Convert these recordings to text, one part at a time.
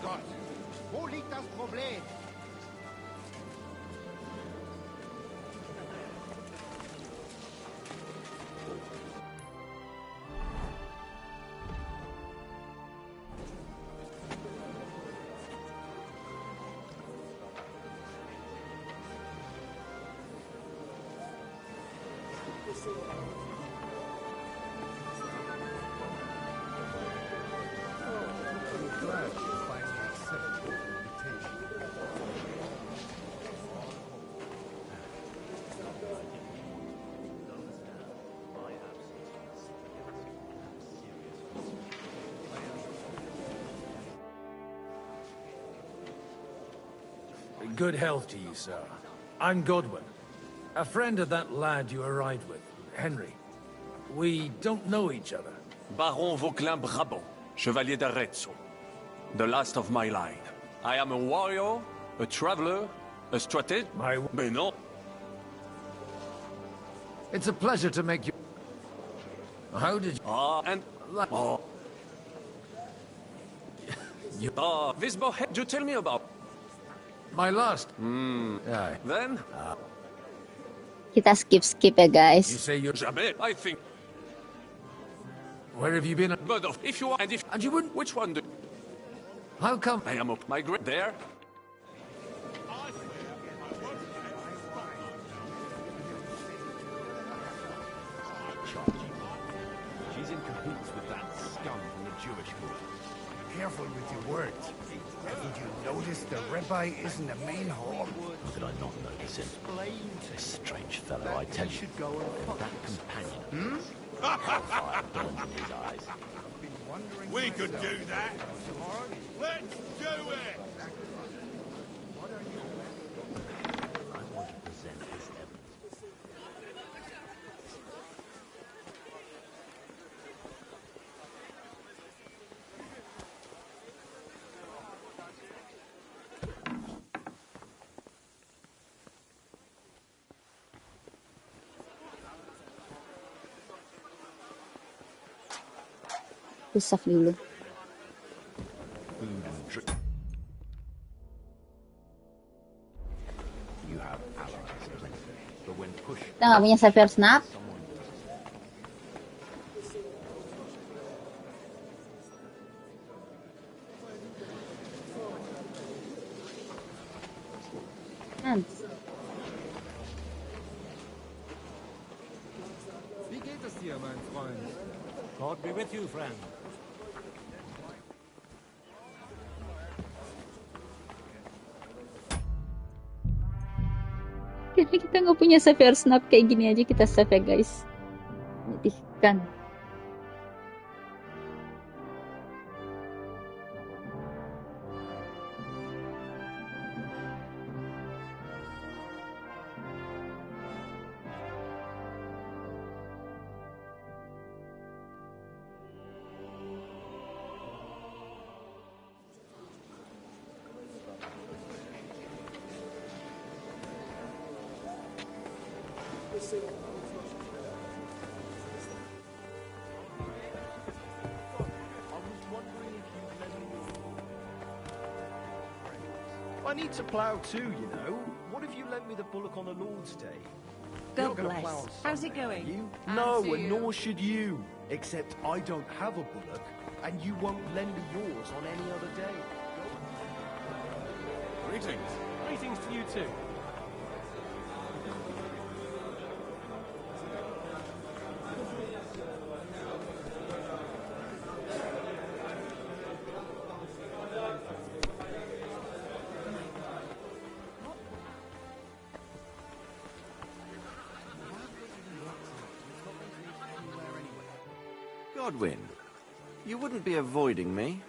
Gott! Wo liegt das Problem? Good health to you, sir. I'm Godwin, a friend of that lad you arrived with, Henry. We don't know each other. Baron Vauquelin Brabant, Chevalier d'Arezzo. The last of my line. I am a warrior, a traveler, a strateg... Mais non. It's a pleasure to make you... How did you... This bowhead you tell me about. My last... Aye. Then? Kita skip ya guys. You say you're... Jamais, I think. Where have you been? But if you are, and you wouldn't, which one do... How come? I am up my great there. She's in cahoots with that scum from the Jewish group. Careful with your words. Haven't you noticed the rabbi is in the main hall? How could I not notice him? This strange fellow, I tell you. And that companion. Fire burns in his eyes. We could do that. Let's do it. I want to present his evidence. Susah dulu. You have allies, but when push... Kita nggak punya Savior Snap. Wie geht es dir, mein Freund? God be with you, friend. Karena kita nggak punya Savior Snap kayak gini aja kita save ya guys. Menyedihkan. I need to plough too, you know. What if you lent me the bullock on the Lord's Day? God bless. How's it going? You? No, and nor should you. Except I don't have a bullock, and you won't lend me yours on any other day. Greetings. Greetings to you too. Godwin, you wouldn't be avoiding me.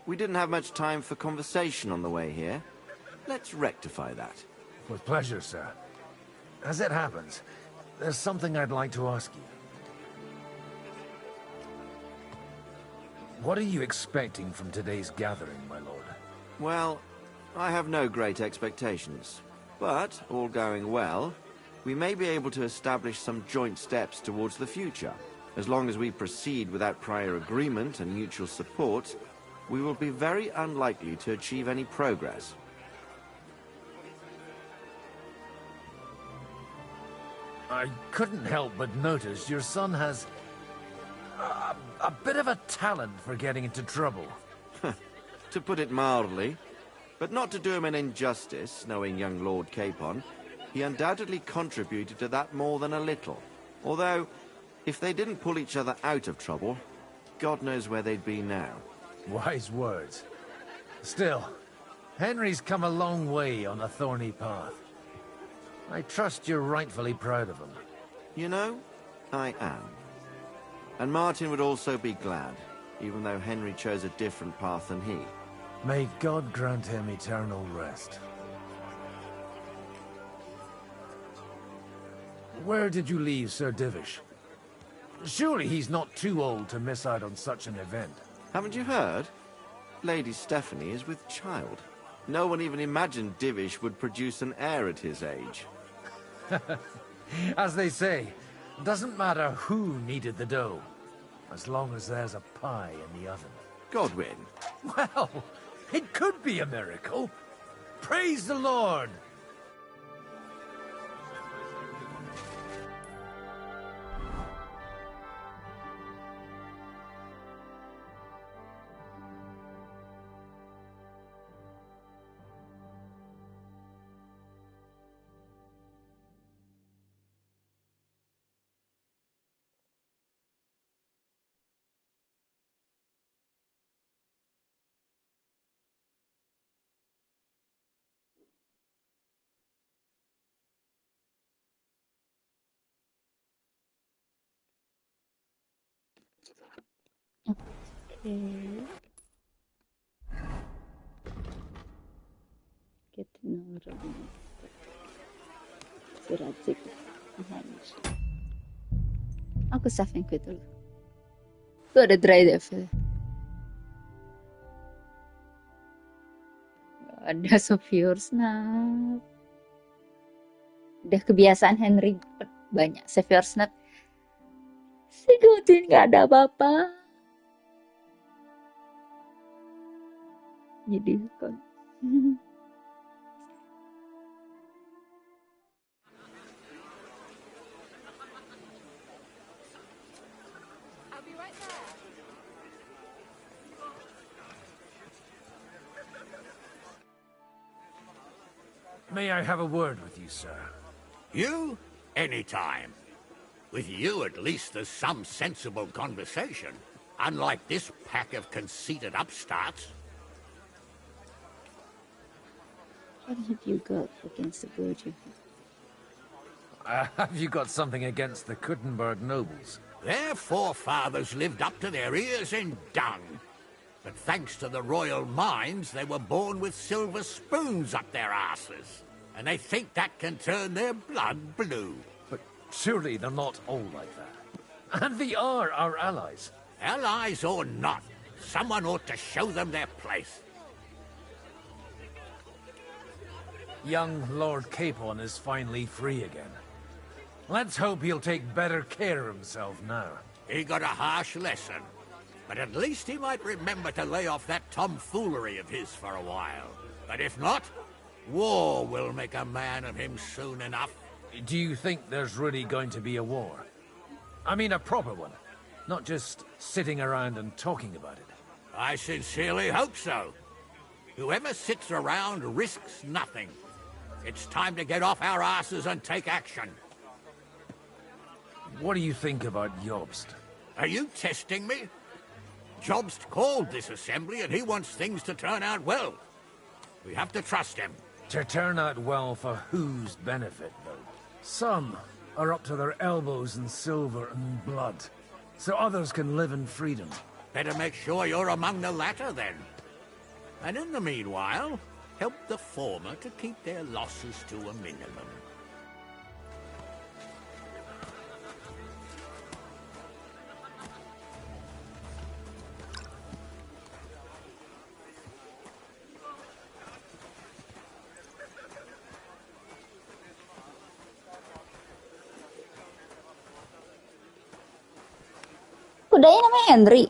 We didn't have much time for conversation on the way here. Let's rectify that. With pleasure, sir. As it happens, there's something I'd like to ask you. What are you expecting from today's gathering, my lord? Well, I have no great expectations. But, all going well, we may be able to establish some joint steps towards the future. As long as we proceed without prior agreement and mutual support, we will be very unlikely to achieve any progress. I couldn't help but notice your son has a bit of a talent for getting into trouble. To put it mildly, but not to do him an injustice, knowing young Lord Capon, he undoubtedly contributed to that more than a little. Although, if they didn't pull each other out of trouble, God knows where they'd be now. Wise words. Still, Henry's come a long way on a thorny path. I trust you're rightfully proud of him. You know, I am. And Martin would also be glad, even though Henry chose a different path than he. May God grant him eternal rest. Where did you leave Sir Divish? Surely he's not too old to miss out on such an event. Haven't you heard? Lady Stephanie is with child. No one even imagined Divish would produce an heir at his age. As they say, doesn't matter who kneaded the dough, as long as there's a pie in the oven. Godwin. Well, it could be a miracle. Praise the Lord! Get to know si Radzik. Aku saving ko ito. Itu ada dry def. Ada Sophia Snap. Udah kebiasaan Henry banyak Sophia Snap. Si Godwin gak ada apa-apa. Jadi kan. May I have a word with you, sir? You? Anytime. With you, at least, there's some sensible conversation. Unlike this pack of conceited upstarts. What have you got against the Virgin? Have you got something against the Kuttenberg nobles? Their forefathers lived up to their ears in dung. But thanks to the royal mines, they were born with silver spoons up their asses. And they think that can turn their blood blue. But surely they're not all like that. And they are our allies. Allies or not, someone ought to show them their place. Young Lord Capon is finally free again. Let's hope he'll take better care of himself now. He got a harsh lesson. But at least he might remember to lay off that tomfoolery of his for a while. But if not, war will make a man of him soon enough. Do you think there's really going to be a war? I mean a proper one, not just sitting around and talking about it. I sincerely hope so. Whoever sits around risks nothing. It's time to get off our asses and take action. What do you think about Jobst? Are you testing me? Jobst called this assembly and he wants things to turn out well. We have to trust him. To turn out well for whose benefit, though? Some are up to their elbows in silver and blood, so others can live in freedom. Better make sure you're among the latter, then. And in the meanwhile, help the former to keep their losses to a minimum. Kudanya namanya Henry.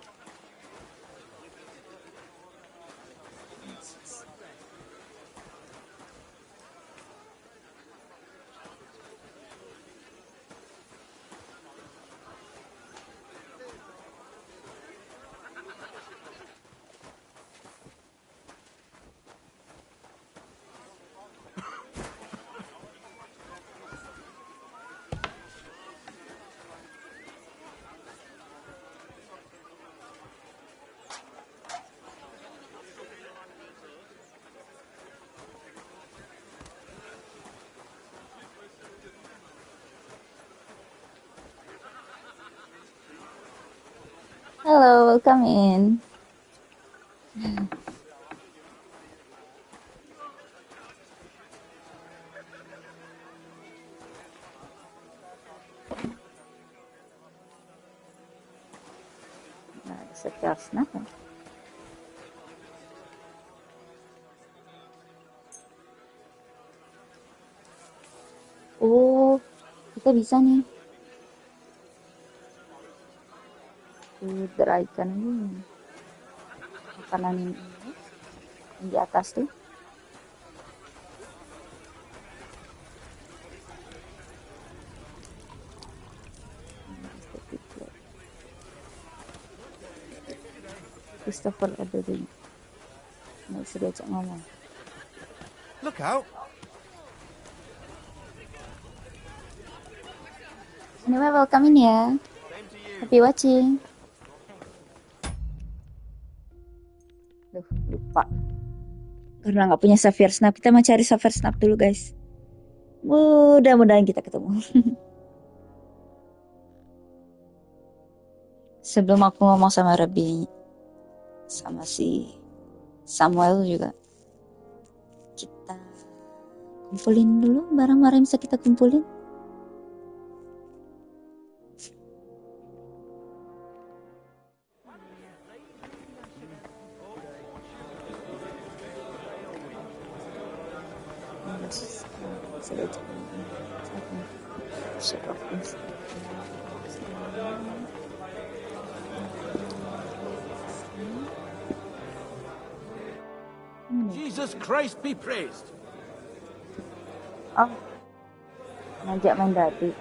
welcome in. Nah, sekian snap. Oh, kita bisa nih. Deraikan ini. Makanan ini yang di atas tuh. Christopher ada di. Nggak bisa diajak ngomong. Look out! Anyway, welcome in ya. Happy watching. Duh, lupa. Karena nggak punya Sapphire Snap, kita mau cari Sapphire Snap dulu, guys. Mudah-mudahan kita ketemu. Sebelum aku ngomong sama Rabbi, sama si Samuel juga, kita kumpulin dulu barang-barang yang bisa kita kumpulin. Jesus Christ be praised. Oh, ngajak main dati.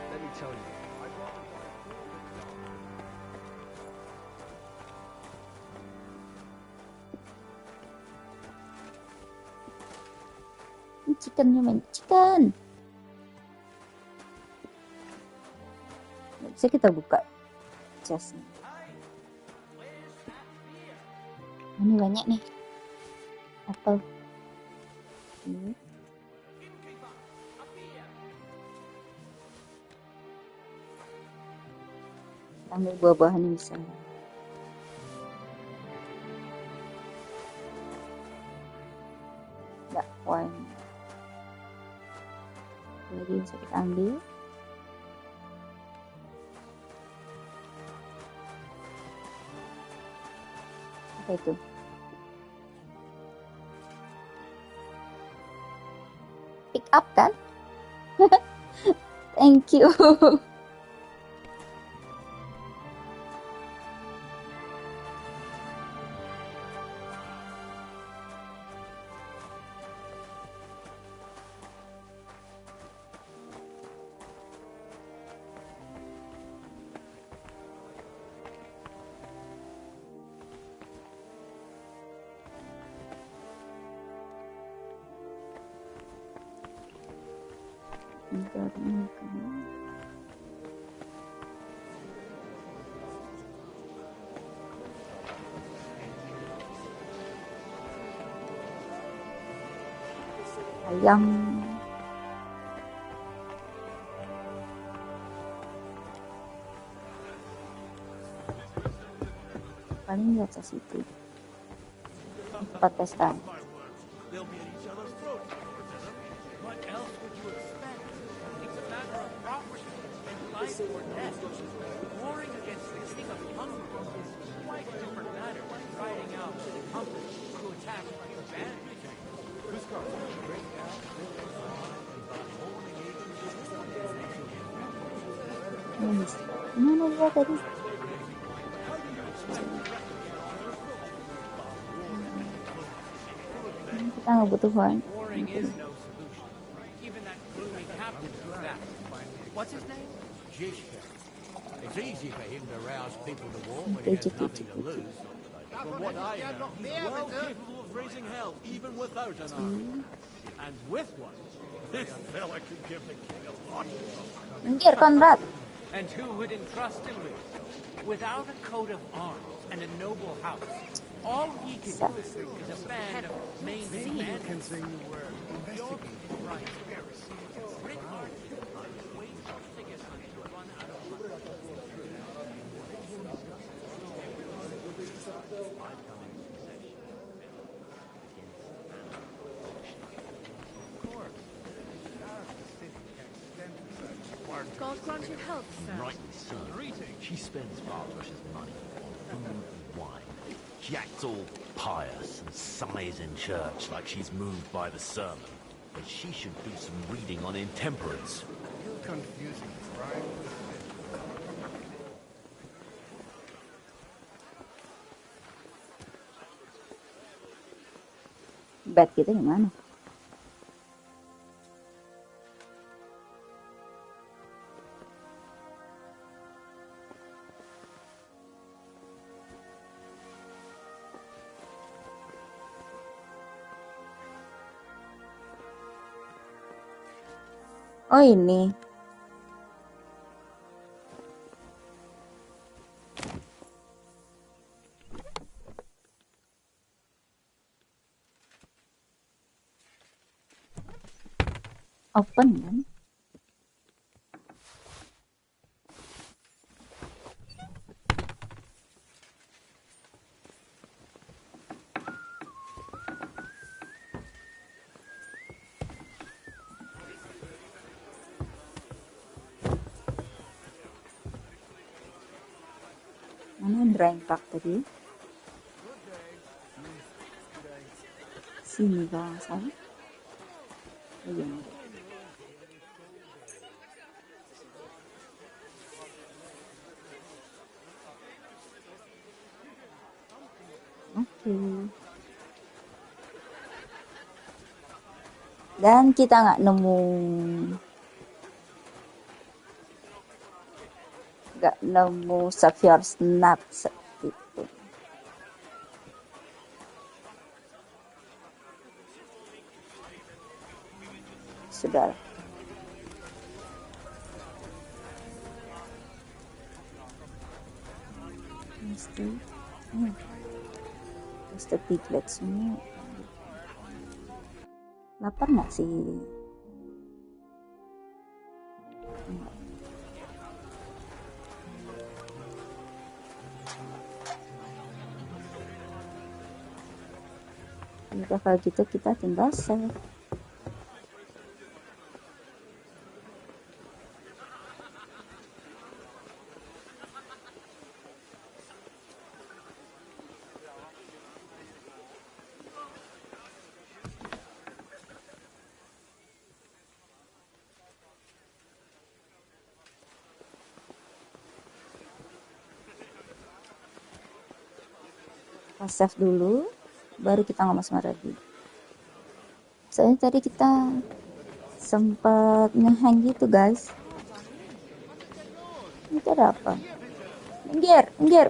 Let me tell you. Chickennya main chicken. Nggak bisa kita buka chestnya. Ini banyak nih. Apel. Ini. Ambil buah-buahan yang bisa. Nggak, wine. Lagi bisa kita ambil. Apa itu? Pick up kan? Thank you. Ayam. Paling di atas itu. Tempat pesta. Mana dia tadi? Kita nggak butuh wine. What's his name? Jishka. It's easy for him to rouse people to war when he has nothing to lose. From what I know, he's well capable of raising hell, even without an army. And with one, this fella could give the king a lot of trouble. Minggir, Konrad. And who would entrust him with? Without a coat of arms and a noble house, all he could do is a band of mainly bandits. God grant you health, sir. Rightly so. She spends far precious money on food and wine. She acts all pious and sighs in church like she's moved by the sermon. But she should do some reading on intemperance. You're confusing crime with sin. Bed kita gimana? Oh ini. Open kan? Mana drawing pack tadi? Sini kalau nggak salah. Oh, iya. Oke. Dan kita nggak nemu Savior Snap gitu. Sudah. Mesti piglet semua. Lapar nggak sih? Enggak. Udah kalau gitu kita tinggal save. Save dulu, baru kita ngomong sama Radhi. Soalnya tadi kita sempat ngehang gitu guys. Itu ada apa? Minggir.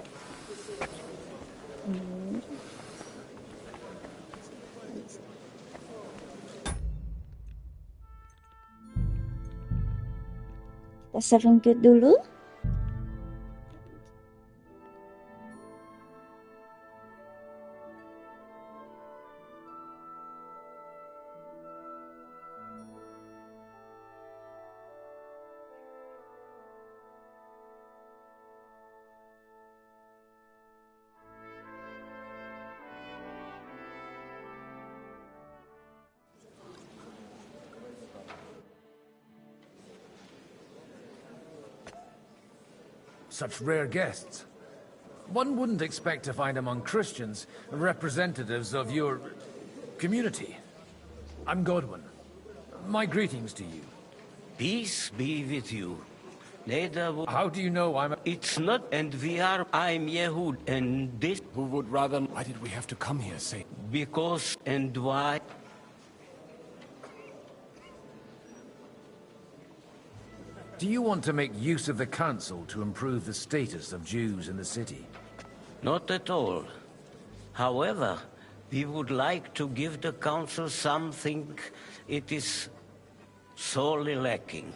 Kita saving quit dulu. Such rare guests. One wouldn't expect to find among Christians representatives of your community. I'm Godwin. My greetings to you. Peace be with you. How do you know I'm... It's not, and I'm Yehud, and this... Who would rather... Why did we have to come here, say? Because, and why... Do you want to make use of the council to improve the status of Jews in the city? Not at all. However, we would like to give the council something it is sorely lacking.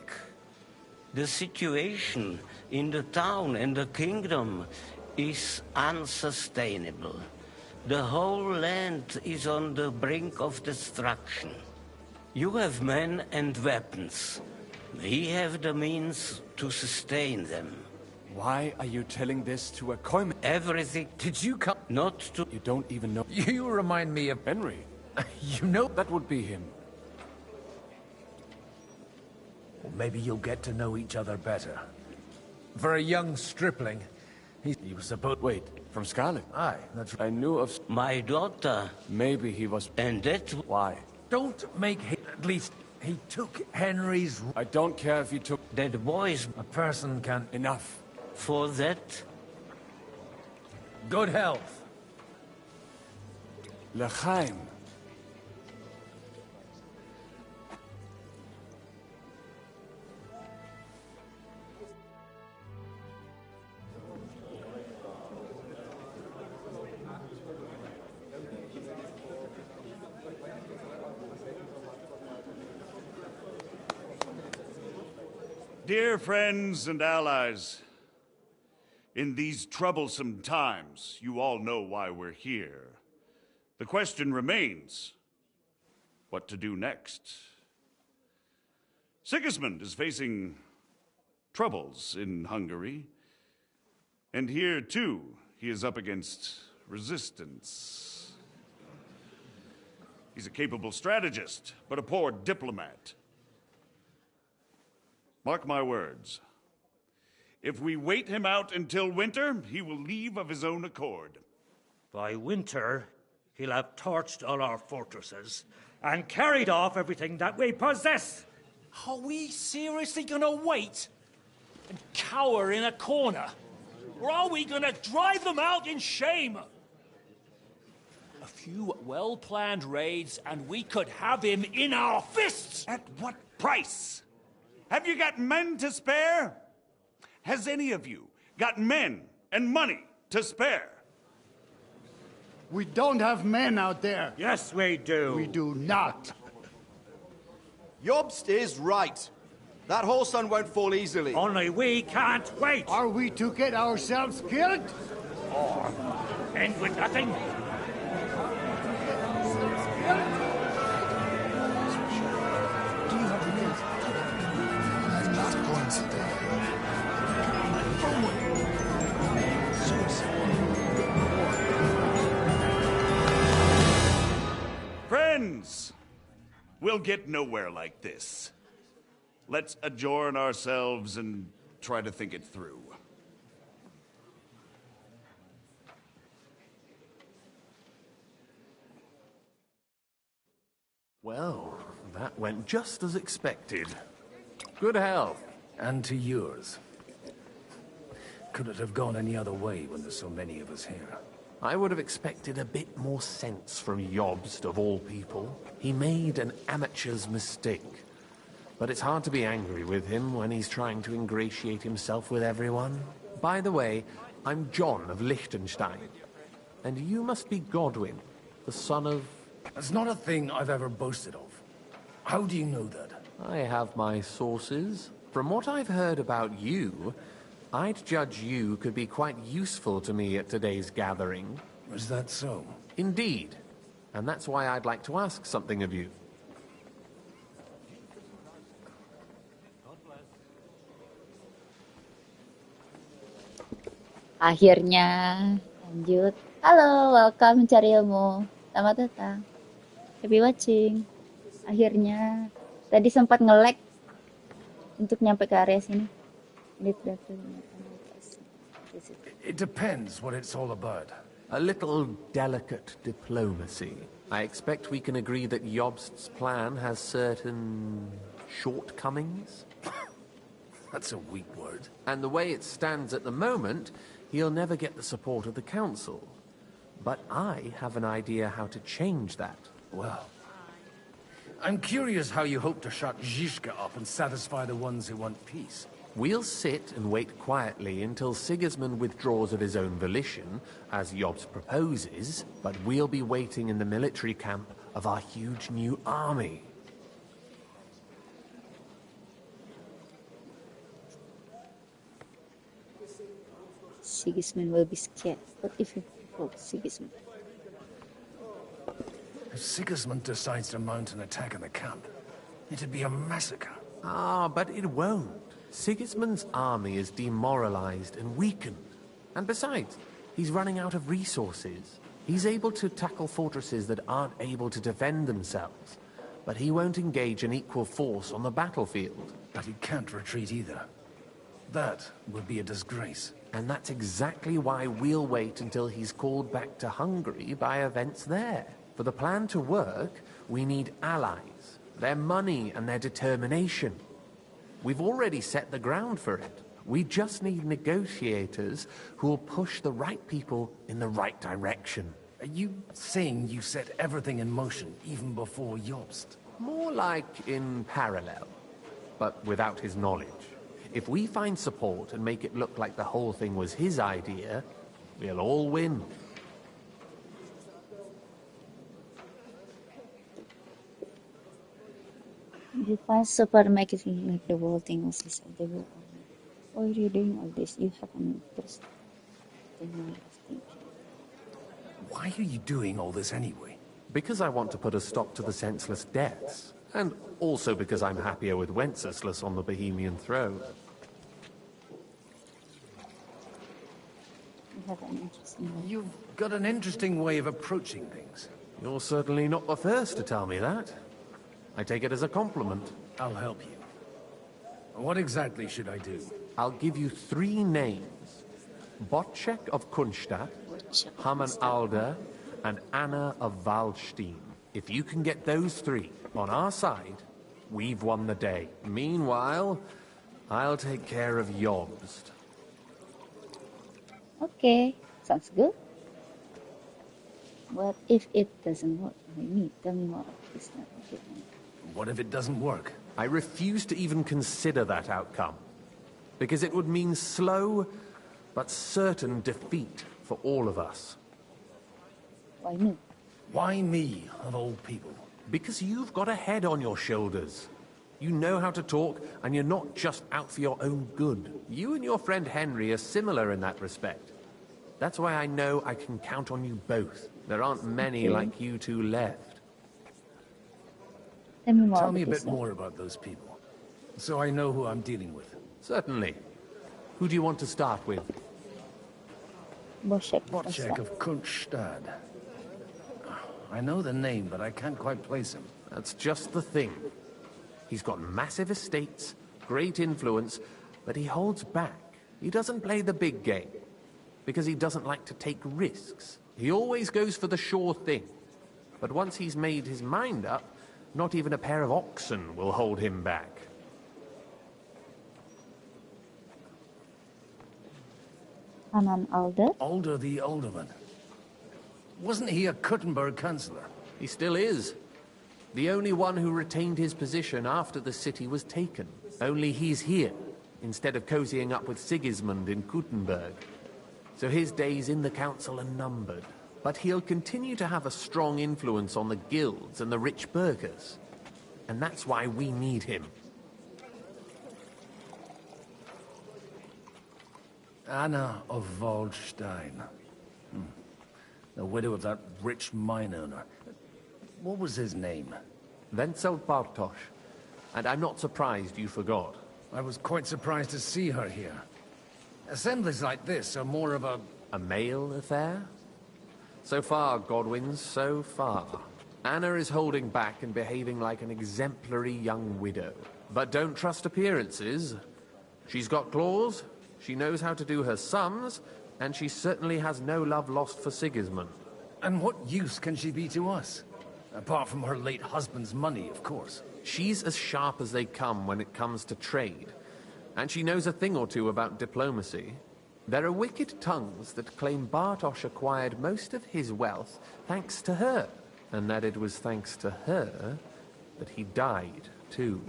The situation in the town and the kingdom is unsustainable. The whole land is on the brink of destruction. You have men and weapons. We have the means to sustain them. Why are you telling this to a coin? Everything. Did you come? Not to. You don't even know. You remind me of Henry. You know? That would be him. Well, maybe you'll get to know each other better. For a young stripling, you were supposed... Wait, from Scarlet? Aye, that's right. I knew of... My daughter. Maybe he was... And that... Why? Don't make him... At least, he took Henry's... I don't care if he took... That boy's... A person can... Enough. For that... Good health. L'chaim. Dear friends and allies, in these troublesome times, you all know why we're here. The question remains, what to do next? Sigismund is facing troubles in Hungary, and here, too, he is up against resistance. He's a capable strategist, but a poor diplomat. Mark my words. If we wait him out until winter, he will leave of his own accord. By winter, he'll have torched all our fortresses and carried off everything that we possess. Are we seriously gonna wait and cower in a corner? Or are we gonna drive them out in shame? A few well-planned raids and we could have him in our fists! At what price? Have you got men to spare? Has any of you got men and money to spare? We don't have men out there. Yes, we do. We do not. Jobst is right. That whole sun won't fall easily. Only we can't wait. Are we to get ourselves killed? Or end with nothing? Friends, we'll get nowhere like this. Let's adjourn ourselves and try to think it through. Well, that went just as expected. Good health. And to yours. Could it have gone any other way when there's so many of us here? I would have expected a bit more sense from Jobst, of all people. He made an amateur's mistake. But it's hard to be angry with him when he's trying to ingratiate himself with everyone. By the way, I'm John of Liechtenstein. And you must be Godwin, the son of... That's not a thing I've ever boasted of. How do you know that? I have my sources. From what I've heard about you, I'd judge you could be quite useful to me at today's gathering. Is that so? Indeed. And that's why I'd like to ask something of you. Akhirnya lanjut. Halo, welcome mencari ilmu. Selamat datang. Happy watching. Akhirnya tadi sempat nge-lag untuk nyampe ke area sini. It depends what it's all about. A little delicate diplomacy. I expect we can agree that Jobst's plan has certain shortcomings. That's a weak word. And the way it stands at the moment, he'll never get the support of the council. But I have an idea how to change that. Well, I'm curious how you hope to shut Zizka up and satisfy the ones who want peace. We'll sit and wait quietly until Sigismund withdraws of his own volition, as Jobst proposes, but we'll be waiting in the military camp of our huge new army. Sigismund will be scared. What if he provokes Sigismund? If Sigismund decides to mount an attack on the camp, It'd be a massacre. Ah, but it won't. Sigismund's army is demoralized and weakened. And besides, he's running out of resources. He's able to tackle fortresses that aren't able to defend themselves. But he won't engage an equal force on the battlefield. But he can't retreat either. That would be a disgrace. And that's exactly why we'll wait until he's called back to Hungary by events there. For the plan to work, we need allies, their money and their determination. We've already set the ground for it. We just need negotiators who will push the right people in the right direction. Are you saying you set everything in motion even before Jobst? More like in parallel, but without his knowledge. If we find support and make it look like the whole thing was his idea, we'll all win. You find super making like the whole thing was this of the world. Why are you doing all this? You have an interest in my thinking. Why are you doing all this anyway? Because I want to put a stop to the senseless deaths. And also because I'm happier with Wenceslas on the Bohemian throne. You have an interesting way. You've got an interesting way of approaching things. You're certainly not the first to tell me that. I take it as a compliment. I'll help you. What exactly should I do? I'll give you 3 names. Bocek of Kunstadt, Hamann Alder, and Anna of Waldstein. If you can get those 3 on our side, we've won the day. Meanwhile, I'll take care of Jobst. Okay, sounds good. What if it doesn't work? Tell me more. It's not good. What if it doesn't work? I refuse to even consider that outcome. Because it would mean slow, but certain defeat for all of us. Why me? Why me, of all people? Because you've got a head on your shoulders. You know how to talk, and you're not just out for your own good. You and your friend Henry are similar in that respect. That's why I know I can count on you both. There aren't many like you two left. Tell me a bit more about those people, so I know who I'm dealing with. Certainly. Who do you want to start with? Bocek of Kunstadt. I know the name, but I can't quite place him. That's just the thing. He's got massive estates, great influence, but he holds back. He doesn't play the big game, because he doesn't like to take risks. He always goes for the sure thing. But once he's made his mind up, not even a pair of oxen will hold him back. Hamann Alder? Alder the Alderman. Wasn't he a Kuttenberg councillor? He still is. The only one who retained his position after the city was taken. Only he's here, instead of cozying up with Sigismund in Kuttenberg. So his days in the council are numbered. But he'll continue to have a strong influence on the guilds and the rich burghers. And that's why we need him. Anna of Waldstein. The widow of that rich mine owner. What was his name? Wenzel Bartosz. And I'm not surprised you forgot. I was quite surprised to see her here. Assemblies like this are more of a... A male affair? So far, Godwin, so far. Anna is holding back and behaving like an exemplary young widow. But don't trust appearances. She's got claws, she knows how to do her sums, and she certainly has no love lost for Sigismund. And what use can she be to us? Apart from her late husband's money, of course. She's as sharp as they come when it comes to trade. And she knows a thing or two about diplomacy. There are wicked tongues that claim Bartosz acquired most of his wealth thanks to her. And that it was thanks to her that he died, too.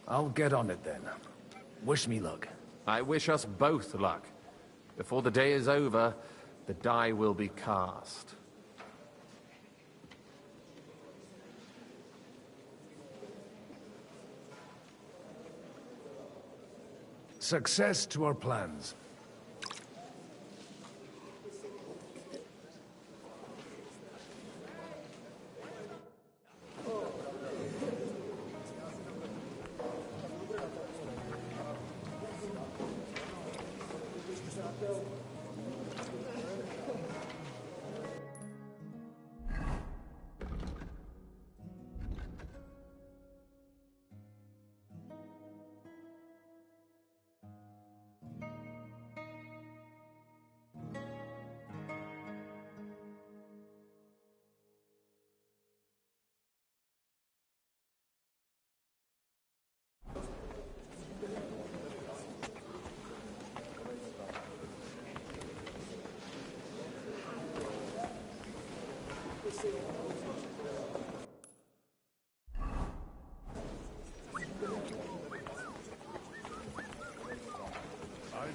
I'll get on it then. Wish me luck. I wish us both luck. Before the day is over, the die will be cast. Success to our plans.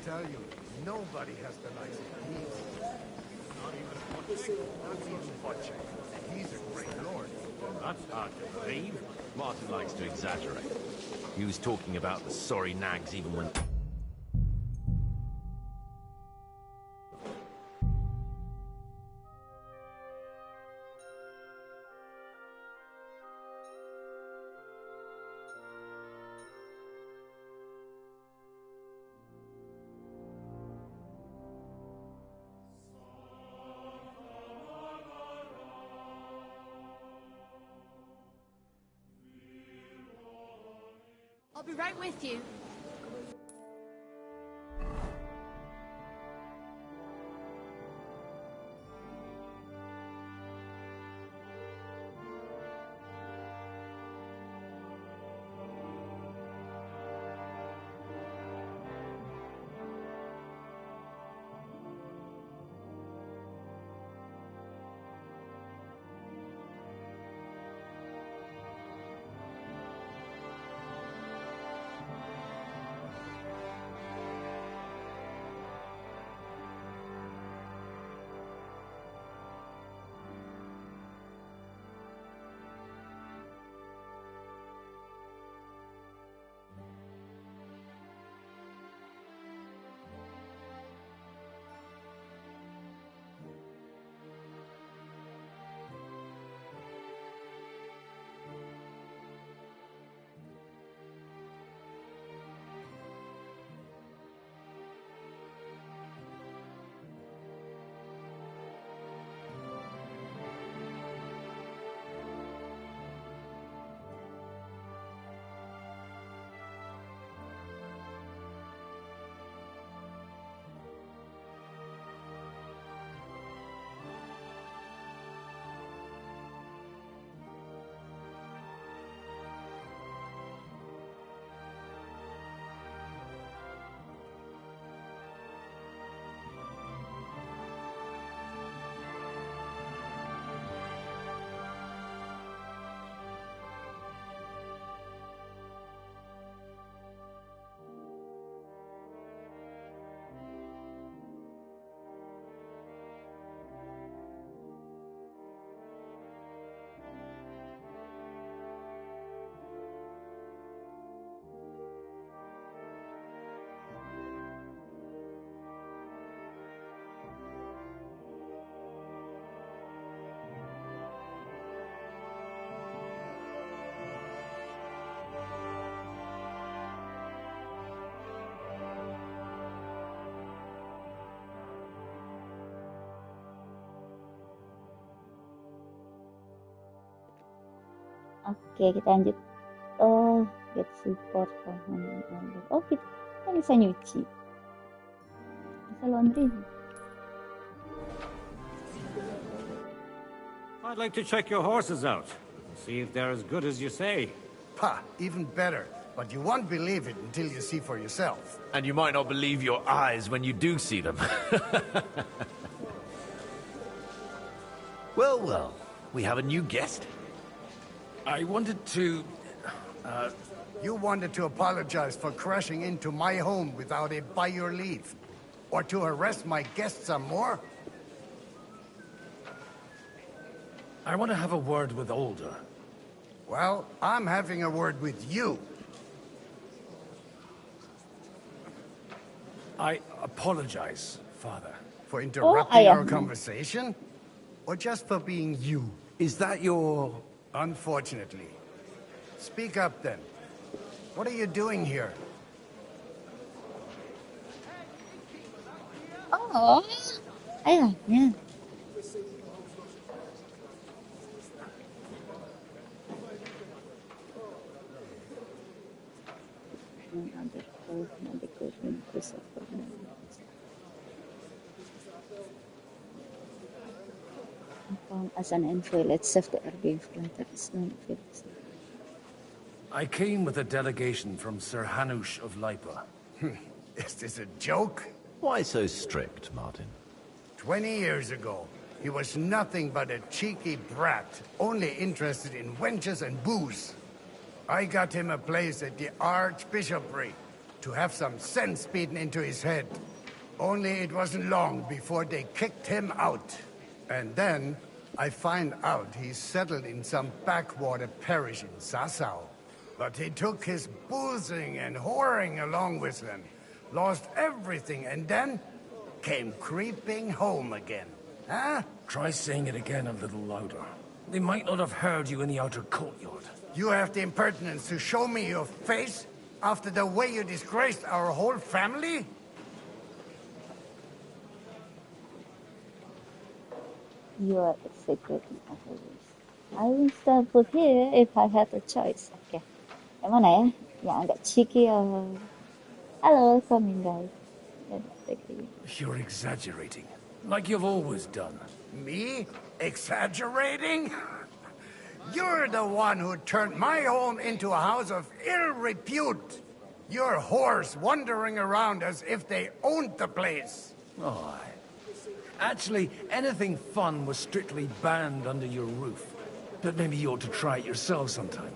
tell you, nobody has the likes of these. Not even Butching. Not even Butching. He's a great lord. That's hard to believe. Martin likes to exaggerate. He was talking about the sorry nags even when... I'll be right with you. Oke, kita lanjut. Oh, get support for home. Oh, kita bisa nyuci. Bisa laundry. I'd like to check your horses out. See if they're as good as you say. Ha, even better. But you won't believe it until you see for yourself. And you might not believe your eyes when you do see them. Well, well, we have a new guest. I wanted to... You wanted to apologize for crashing into my home without it by your leave. Or to harass my guests some more? I want to have a word with Older. Well, I'm having a word with you. I apologize, Father. For interrupting our conversation? Or just for being you? Is that your... Unfortunately. Speak up then. What are you doing here? Oh, ayahnya. As an envoy, let's save the Airbnb frontiers. I came with a delegation from Sir Hanush of Lipa. Is this a joke? Why so strict, Martin? 20 years ago, he was nothing but a cheeky brat, only interested in wenches and booze. I got him a place at the Archbishopric to have some sense beaten into his head. Only it wasn't long before they kicked him out. And then I find out he's settled in some backwater parish in Sasau. But he took his boozing and whoring along with him, lost everything, and then came creeping home again. Huh? Try saying it again a little louder. They might not have heard you in the outer courtyard. You have the impertinence to show me your face after the way you disgraced our whole family? You are executing always. I will still put here if I had a choice. Oke. Yang mana ya? Yang agak cheeky. Halo, coming guys. You're exaggerating. Like you've always done. Me? Exaggerating? You're the one who turned my home into a house of ill repute. Your whores wandering around as if they owned the place. Oh, actually, anything fun was strictly banned under your roof. But maybe you ought to try it yourself sometime.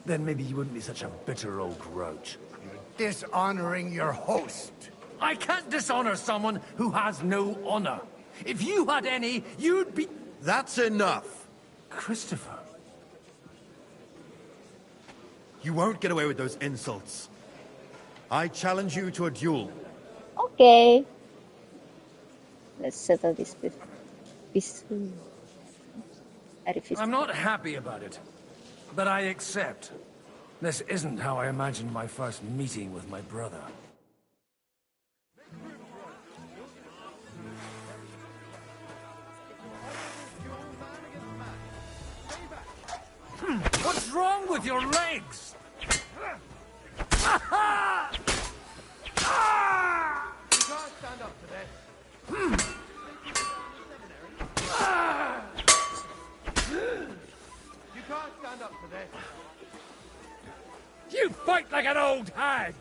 Then maybe you wouldn't be such a bitter old grouch. You're dishonoring your host. I can't dishonor someone who has no honor. If you had any, you'd be... That's enough. Christopher. You won't get away with those insults. I challenge you to a duel. Okay. Let's settle this peacefully. I'm not happy about it, but I accept. This isn't how I imagined my first meeting with my brother. What's wrong with your legs? You can't stand up to this. You can't stand up to this. You fight like an old hag!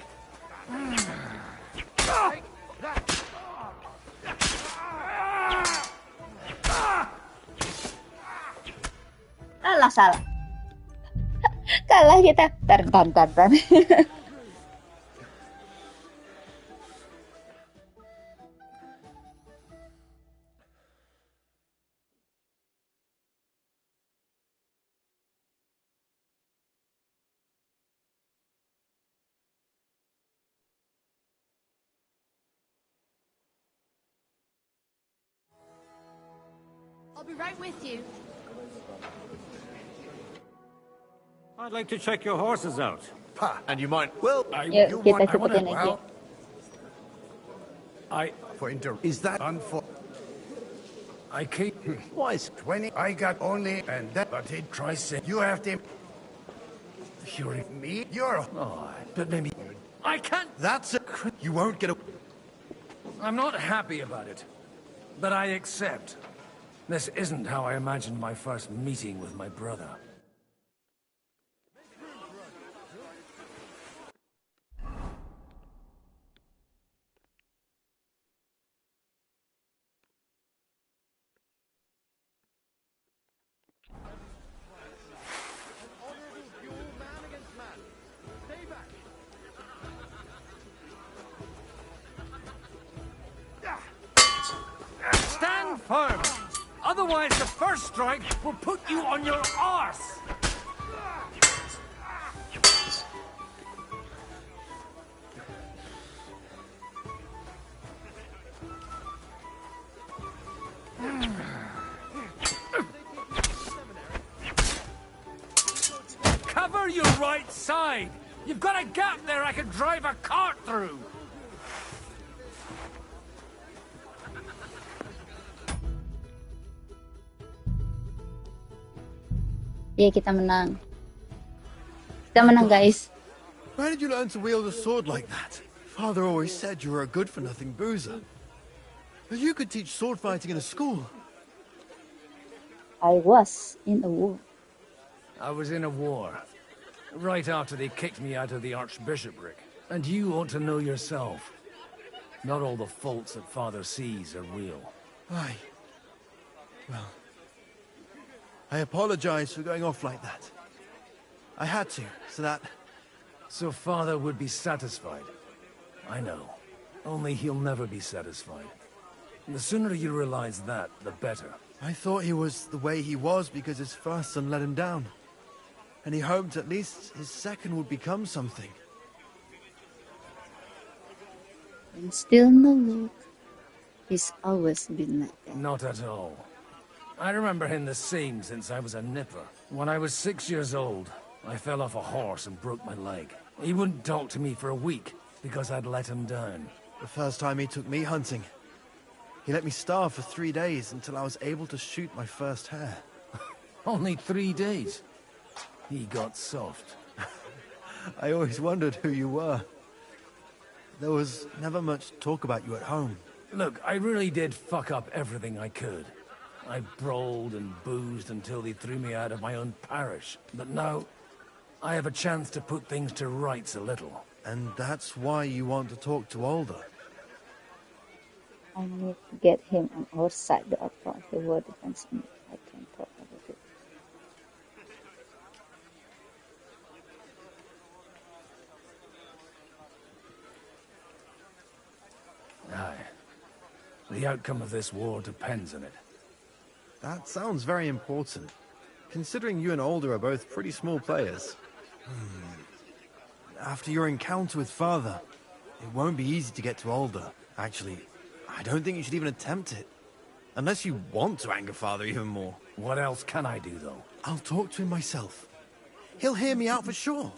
Take that. Alah, salah. Kalah kita. Tar. I'll be right with you. I'd like to check your horses out. And you might... Well, Yuk, kita sebutin aja. Is that unfair? I keep... Why is 20? I got only... And that... But he tries saying... You have to... You're... Me? You're... Oh, but maybe... I can't... That's it. You won't get a... I'm not happy about it, but I accept. This isn't how I imagined my first meeting with my brother. Stand firm! Otherwise the first strike will put you on your arse! Cover your right side! You've got a gap there I could drive a cart through! Ya, kita menang. Kita menang, guys. Where did you learn to wield a sword like that? Father always said you were a good-for-nothing boozer. But you could teach sword fighting in a school. I was in a war. I was in a war. Right after they kicked me out of the archbishopric. And you ought to know yourself. Not all the faults that Father sees are real. Aye. Well... I apologize for going off like that. I had to, so that... So Father would be satisfied. I know. Only he'll never be satisfied. The sooner you realize that, the better. I thought he was the way he was because his first son let him down. And he hoped at least his second would become something. And still no look. He's always been like that. Not at all. I remember him the same since I was a nipper. When I was 6 years old, I fell off a horse and broke my leg. He wouldn't talk to me for a week because I'd let him down. The first time he took me hunting, he let me starve for 3 days until I was able to shoot my first hare. Only 3 days. He got soft. I always wondered who you were. There was never much talk about you at home. Look, I really did fuck up everything I could. I brawled and boozed until they threw me out of my own parish. But now, I have a chance to put things to rights a little. And that's why you want to talk to Alder? I need to get him on our side. The outcome of the war depends on me. I can talk about it. Aye. The outcome of this war depends on it. That sounds very important, considering you and Alder are both pretty small players. After your encounter with Father, it won't be easy to get to Alder. Actually, I don't think you should even attempt it. Unless you want to anger Father even more. What else can I do, though? I'll talk to him myself. He'll hear me out for sure.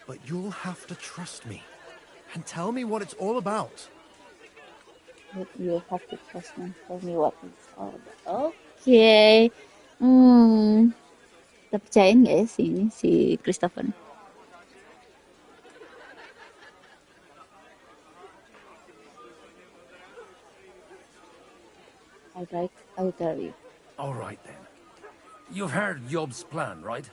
But you'll have to trust me and tell me what it's all about. But you'll have to trust me. Tell me what it's all about. Okay. Kita percayain nggak ya si Christopher? I'll tell you. All right, then. You've heard Yob's plan, right?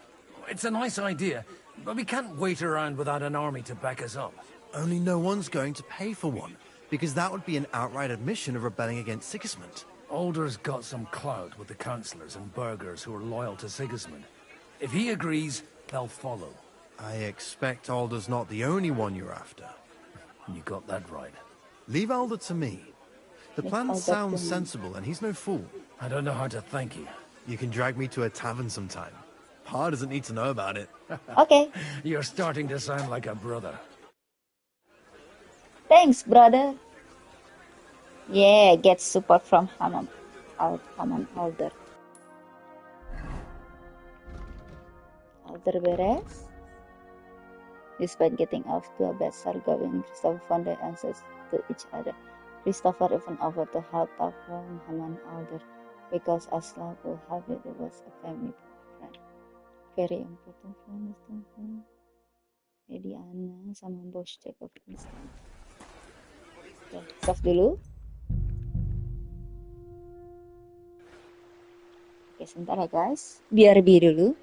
It's a nice idea, but we can't wait around without an army to back us up. Only no one's going to pay for one, because that would be an outright admission of rebelling against Sigismund. Alder's got some clout with the councillors and burghers who are loyal to Sigismund. If he agrees, they'll follow. I expect Alder's not the only one you're after. You got that right. Leave Alder to me. The plan sounds sensible, and he's no fool. I don't know how to thank you. You can drag me to a tavern sometime. Pa doesn't need to know about it. Okay. You're starting to sound like a brother. Thanks, brother. Yeah, get support from Haman Alder. Alder beres. Despite getting off to a bad start, Gavin and Christopher found their answers to each other. Christopher even offered to help talk from Haman Alder because as luck would have it, it was a family friend. Very important friend. Jadi Anna sama bos check of instant. Oke, save dulu. Oke, sebentar ya guys. BRB dulu.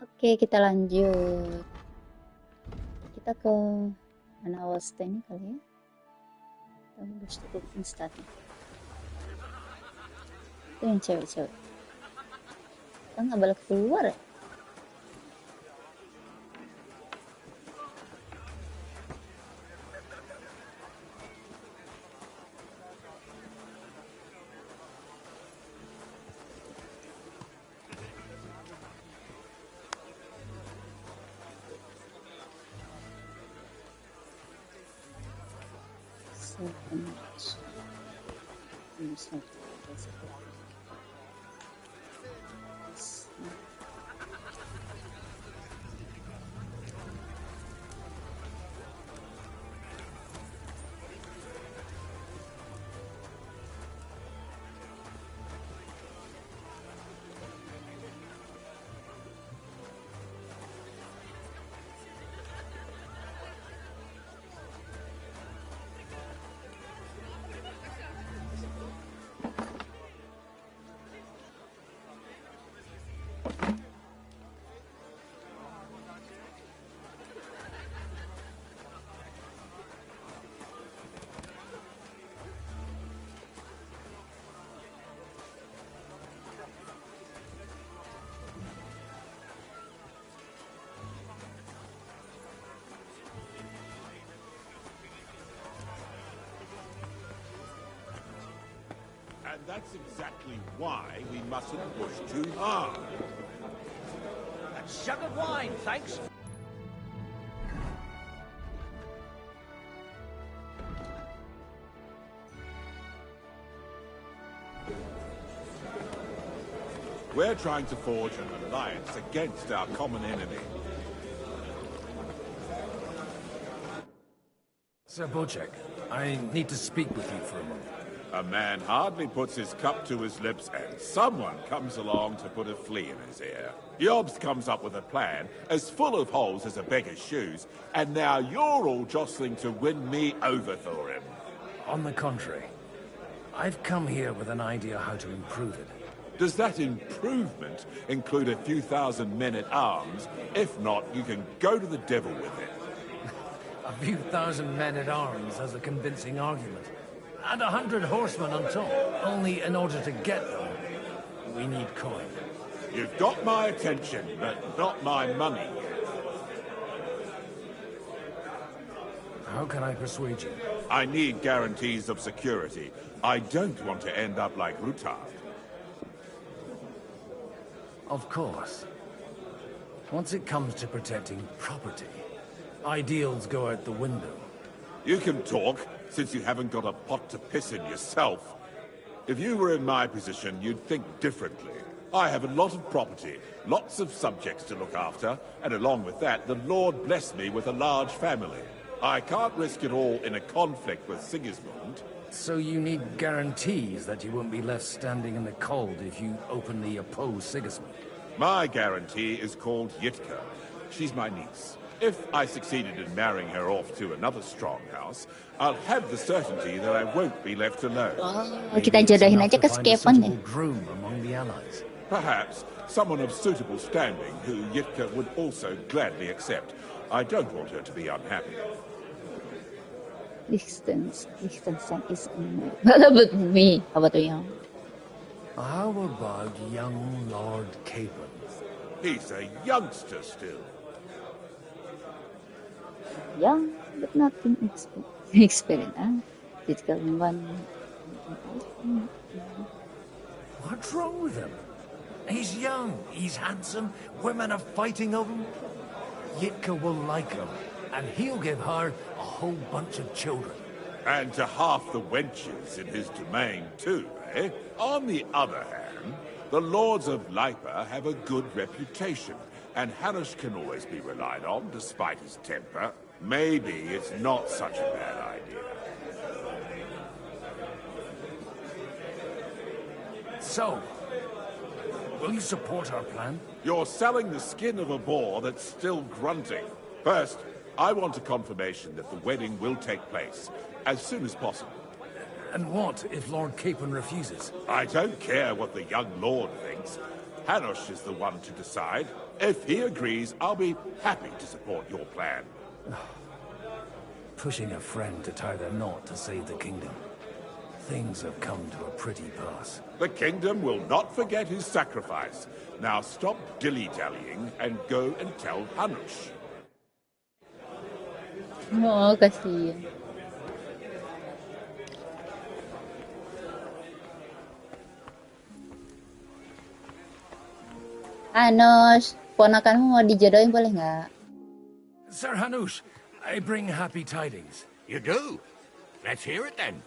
Oke, kita lanjut. Kita ke mana awal stand kali ya? Kita harus cukup instan. Itu yang cewek-cewek. Kita nggak balik keluar ya? And that's exactly why we mustn't push too hard. A jug of wine, thanks. We're trying to forge an alliance against our common enemy. Sir Bocek, I need to speak with you for a moment. A man hardly puts his cup to his lips and someone comes along to put a flea in his ear. Jobst comes up with a plan as full of holes as a beggar's shoes, and now you're all jostling to win me over for him. On the contrary, I've come here with an idea how to improve it. Does that improvement include a few thousand men-at-arms? If not, you can go to the devil with it. A few thousand men-at-arms has a convincing argument. And 100 horsemen on top. Only in order to get them, we need coin. You've got my attention, but not my money. How can I persuade you? I need guarantees of security. I don't want to end up like Rutard. Of course. Once it comes to protecting property, ideals go out the window. You can talk, since you haven't got a pot to piss in yourself. If you were in my position, you'd think differently. I have a lot of property, lots of subjects to look after, and along with that, the Lord blessed me with a large family. I can't risk it all in a conflict with Sigismund. So you need guarantees that you won't be left standing in the cold if you openly oppose Sigismund? My guarantee is called Yitka. She's my niece. If I succeeded in marrying her off to another strong house, I'll have the certainty that I won't be left alone. Oh, kita jodohin aja ke Skepon deh. Groom among the allies. Perhaps someone of suitable standing who Yitka would also gladly accept. I don't want her to be unhappy. Liechtenstein is what about me? How about you? How about young Lord Capon? He's a youngster still. Young, but not inexperienced. Critical one. What's wrong with him? He's young, he's handsome, women are fighting over him. Yitka will like him, and he'll give her a whole bunch of children. And to half the wenches in his domain too, eh? On the other hand, the lords of Lipa have a good reputation, and Hanush can always be relied on despite his temper. Maybe it's not such a bad idea. So, will you support our plan? You're selling the skin of a boar that's still grunting. First, I want a confirmation that the wedding will take place as soon as possible. And what if Lord Capon refuses? I don't care what the young lord thinks. Hanush is the one to decide. If he agrees, I'll be happy to support your plan. Pushing a friend to tie the knot to save the kingdom. Things have come to a pretty pass. The kingdom will not forget his sacrifice. Now stop dilly-dallying and go and tell Hanush. Oh, kasihan. Anos, ponakanmu mau dijodohin boleh nggak? Sir Hanush, I bring happy tidings. You do? Let's hear it then.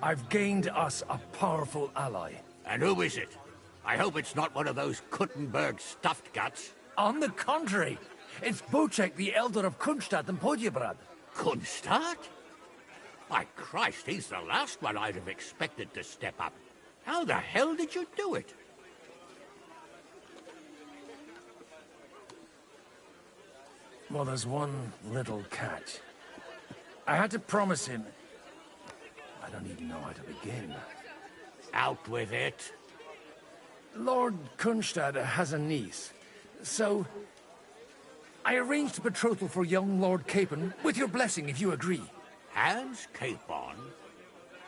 I've gained us a powerful ally. And who is it? I hope it's not one of those Kuttenberg stuffed guts. On the contrary, it's Bocek, the elder of Kunstadt and Podjebrad. Kunstadt? By Christ, he's the last one I'd have expected to step up. How the hell did you do it? Well, there's one little catch. I had to promise him... I don't even know how to begin. Out with it. Lord Kunstadt has a niece, so... I arranged a betrothal for young Lord Capon, with your blessing if you agree. Hans Capon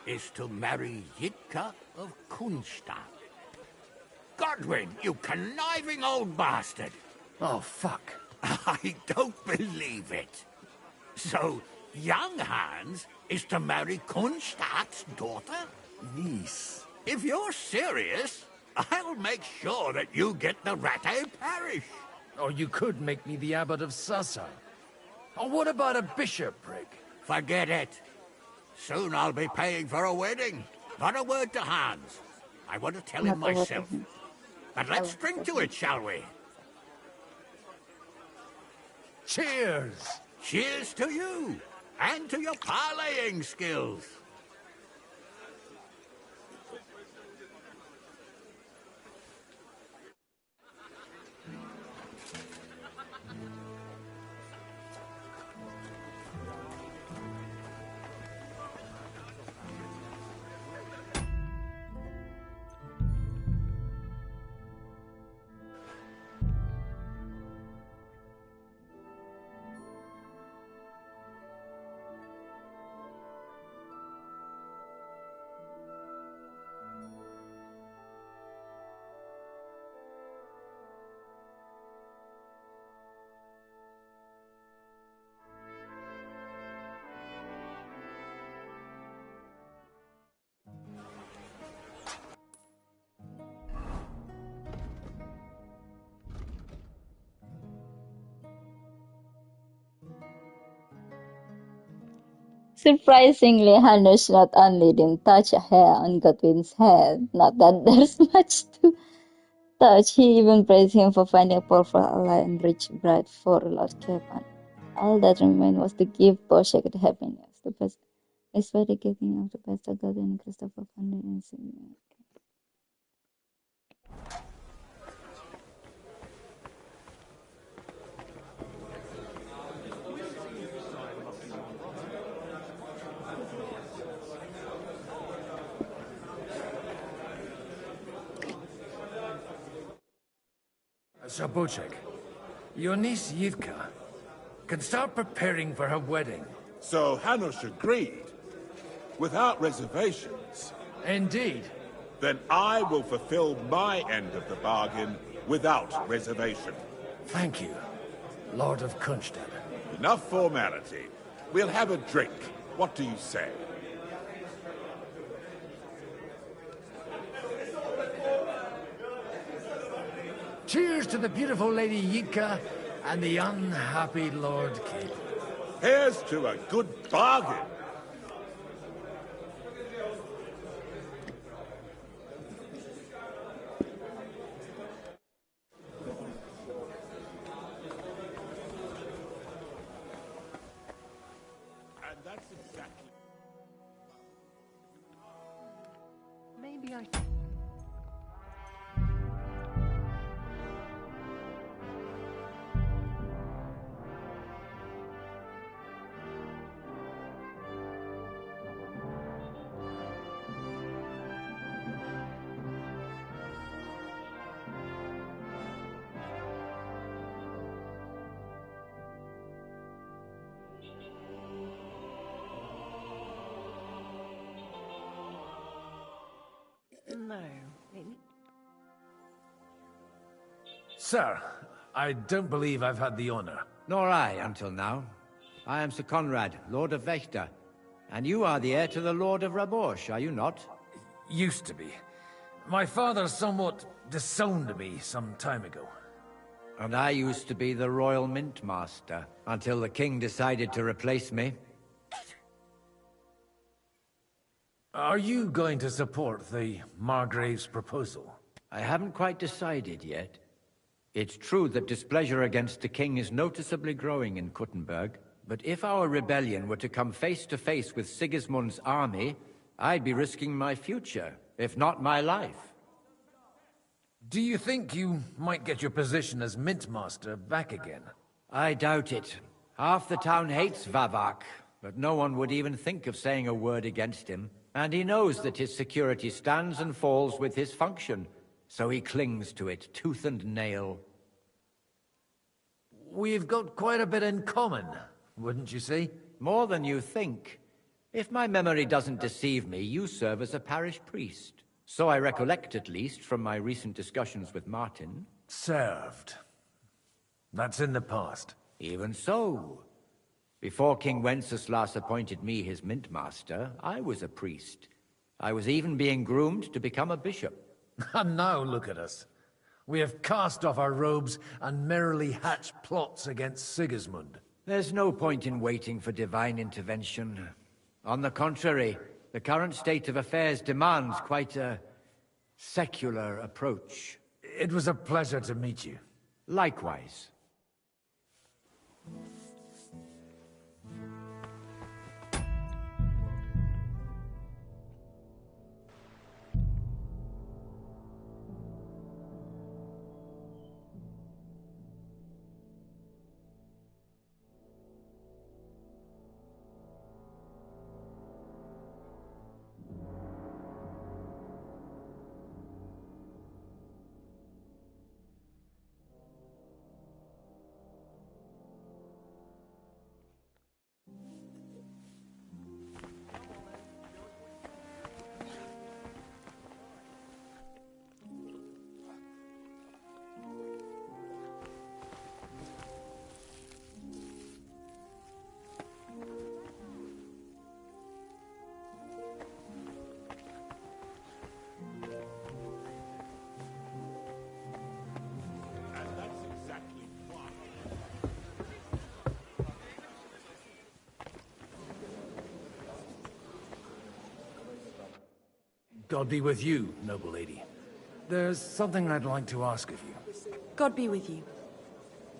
is to marry Yitka of Kunstadt. Godwin, you conniving old bastard! Oh, fuck. I don't believe it. So, young Hans is to marry Kunstadt's daughter? Niece. If you're serious, I'll make sure that you get the Rattay parish. Or you could make me the abbot of Sasa. Or what about a bishopric? Forget it. Soon I'll be paying for a wedding. Not a word to Hans. I want to tell him myself. But let's drink to it, shall we? Cheers! Cheers to you, and to your parleying skills. Surprisingly, Hanush not only didn't touch a hair on Godwin's head, not that there's much to touch, he even praised him for finding a powerful ally and rich bride for Lord Capon. All that remained was to give Boshek the happiness, the best, despite the giving of the best of Godwin and Christopher found in Sir Bocek, your niece Yitka can start preparing for her wedding. So Hanush agreed, without reservations. Indeed. Then I will fulfill my end of the bargain without reservation. Thank you, Lord of Kunstadt. Enough formality. We'll have a drink. What do you say? Cheers to the beautiful Lady Yitka and the unhappy Lord Capon. Here's to a good bargain. And that's exactly... Maybe I... No. Sir, I don't believe I've had the honor. Nor I, until now. I am Sir Conrad, Lord of Vechta. And you are the heir to the Lord of Rabosh, are you not? Used to be. My father somewhat disowned me some time ago. And I used to be the Royal Mint Master, until the King decided to replace me. Are you going to support the Margrave's proposal? I haven't quite decided yet. It's true that displeasure against the King is noticeably growing in Kuttenberg, but if our rebellion were to come face to face with Sigismund's army, I'd be risking my future, if not my life. Do you think you might get your position as Mint Master back again? I doubt it. Half the town hates Vavak, but no one would even think of saying a word against him. And he knows that his security stands and falls with his function, so he clings to it tooth and nail. We've got quite a bit in common, wouldn't you say? More than you think. If my memory doesn't deceive me, you serve as a parish priest. So I recollect, at least, from my recent discussions with Martin. Served. That's in the past. Even so. Before King Wenceslas appointed me his mint master, I was a priest. I was even being groomed to become a bishop. And now look at us. We have cast off our robes and merrily hatched plots against Sigismund. There's no point in waiting for divine intervention. On the contrary, the current state of affairs demands quite a secular approach. It was a pleasure to meet you. Likewise. God be with you, noble lady. There's something I'd like to ask of you. God be with you.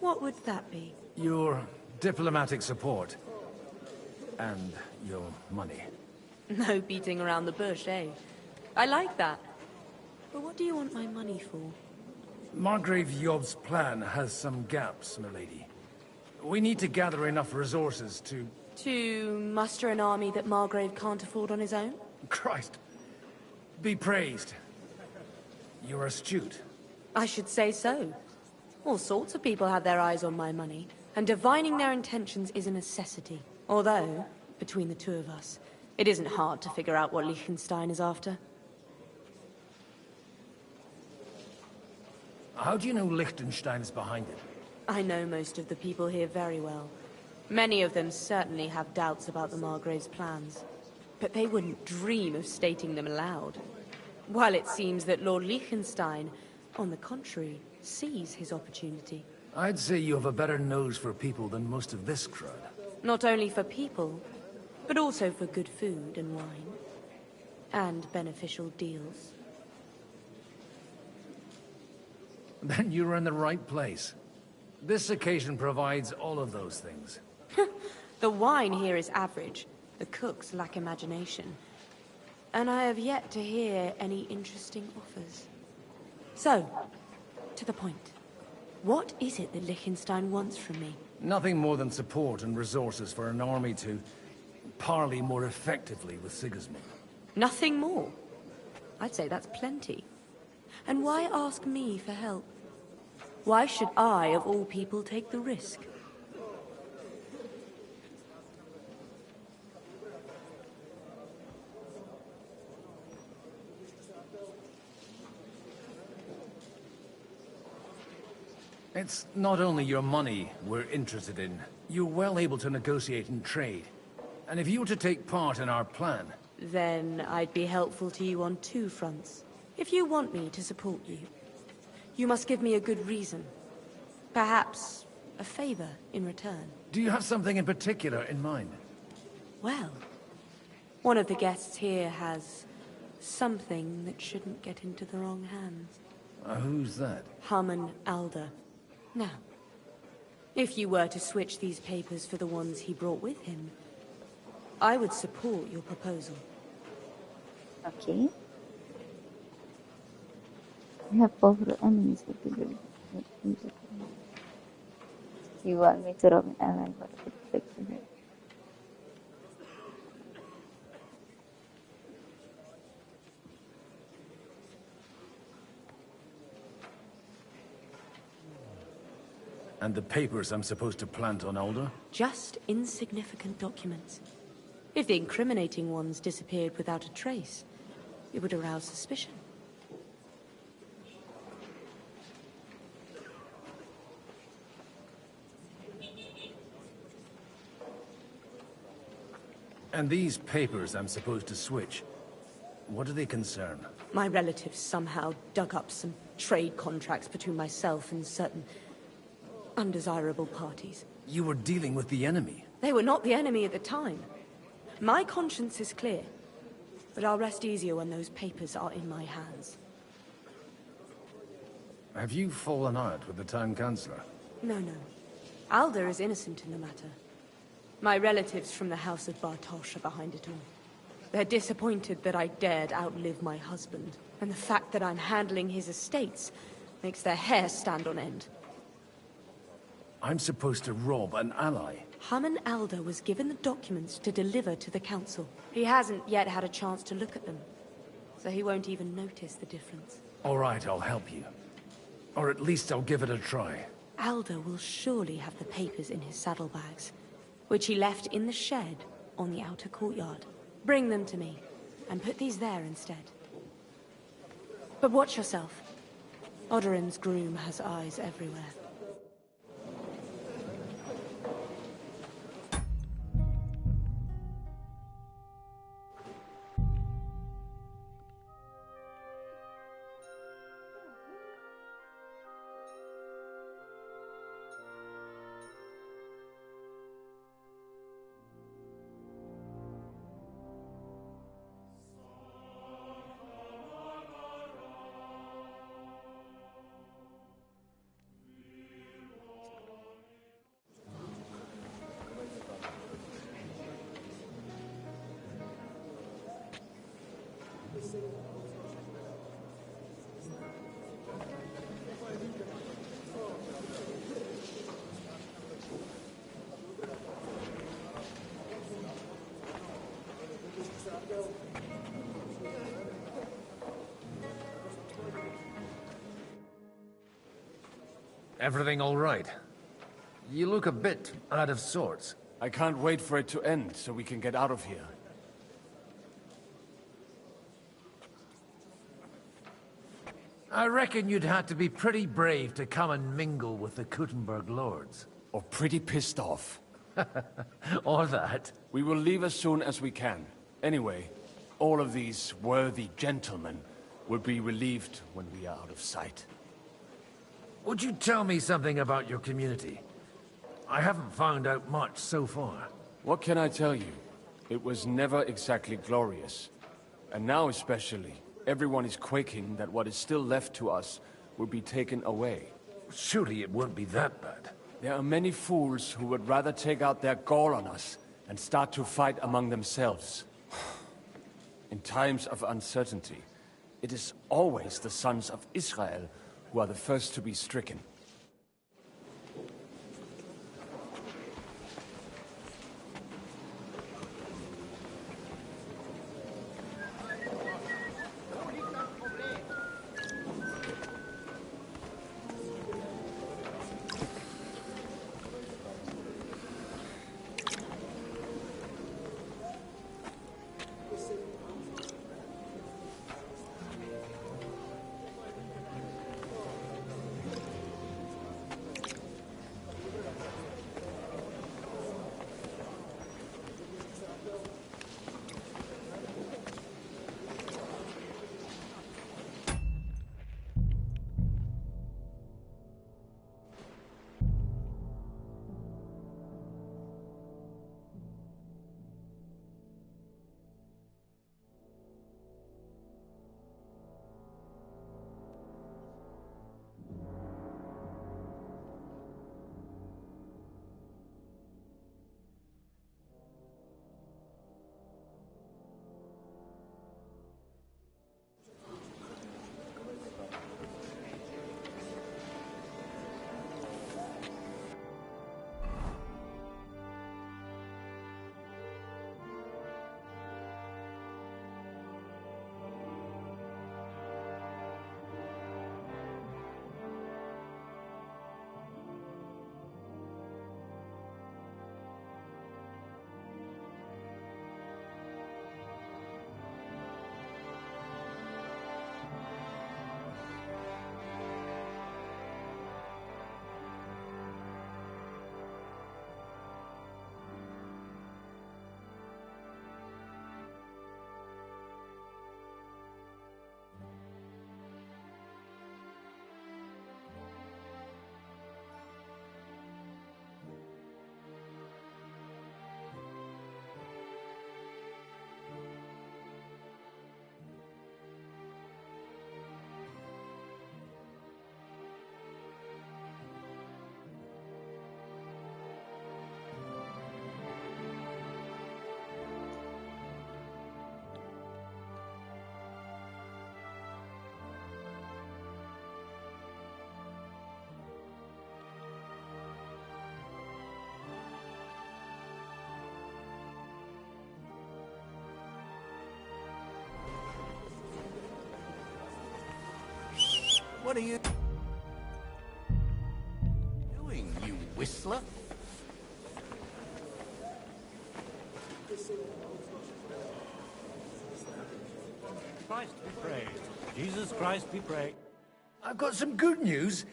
What would that be? Your diplomatic support. And your money. No beating around the bush, eh? I like that. But what do you want my money for? Margrave Yob's plan has some gaps, milady. We need to gather enough resources to... To muster an army that Margrave can't afford on his own? Christ. Be praised. You're astute. I should say so. All sorts of people have their eyes on my money, and divining their intentions is a necessity. Although, between the two of us, it isn't hard to figure out what Liechtenstein is after. How do you know Liechtenstein is behind it? I know most of the people here very well. Many of them certainly have doubts about the Margrave's plans. But they wouldn't dream of stating them aloud. While it seems that Lord Liechtenstein, on the contrary, sees his opportunity. I'd say you have a better nose for people than most of this crowd. Not only for people, but also for good food and wine. And beneficial deals. Then you're in the right place. This occasion provides all of those things. The wine here is average. The cooks lack imagination. And I have yet to hear any interesting offers. So, to the point. What is it that Liechtenstein wants from me? Nothing more than support and resources for an army to parley more effectively with Sigismund. Nothing more? I'd say that's plenty. And why ask me for help? Why should I, of all people, take the risk? It's not only your money we're interested in. You're well able to negotiate and trade. And if you were to take part in our plan... Then I'd be helpful to you on two fronts. If you want me to support you, you must give me a good reason. Perhaps a favor in return. Do you have something in particular in mind? Well, one of the guests here has something that shouldn't get into the wrong hands. Who's that? Haman Alder. Now, if you were to switch these papers for the ones he brought with him, I would support your proposal. Okay. We have powerful enemies. You want me to rob an ally, but it's fixable. And the papers I'm supposed to plant on Alder? Just insignificant documents. If the incriminating ones disappeared without a trace, it would arouse suspicion. And these papers I'm supposed to switch, what do they concern? My relatives somehow dug up some trade contracts between myself and certain undesirable parties. You were dealing with the enemy. They were not the enemy at the time. My conscience is clear, but I'll rest easier when those papers are in my hands. Have you fallen out with the town councillor? No. Alder is innocent in the matter. My relatives from the House of Bartosz are behind it all. They're disappointed that I dared outlive my husband, and the fact that I'm handling his estates makes their hair stand on end. I'm supposed to rob an ally. Haman Alder was given the documents to deliver to the council. He hasn't yet had a chance to look at them, so he won't even notice the difference. All right, I'll help you. Or at least I'll give it a try. Alder will surely have the papers in his saddlebags, which he left in the shed on the outer courtyard. Bring them to me, and put these there instead. But watch yourself. Odorin's groom has eyes everywhere. Everything all right? You look a bit out of sorts. I can't wait for it to end so we can get out of here. I reckon you'd have to be pretty brave to come and mingle with the Kuttenberg lords. Or pretty pissed off. Or that. We will leave as soon as we can. Anyway, all of these worthy gentlemen will be relieved when we are out of sight. Would you tell me something about your community? I haven't found out much so far. What can I tell you? It was never exactly glorious. And now especially, everyone is quaking that what is still left to us will be taken away. Surely it won't be that bad. There are many fools who would rather take out their gall on us and start to fight among themselves. In times of uncertainty, it is always the sons of Israel who are the first to be stricken. What are you doing, you whistler? Christ be praised. Jesus Christ be praised. I've got some good news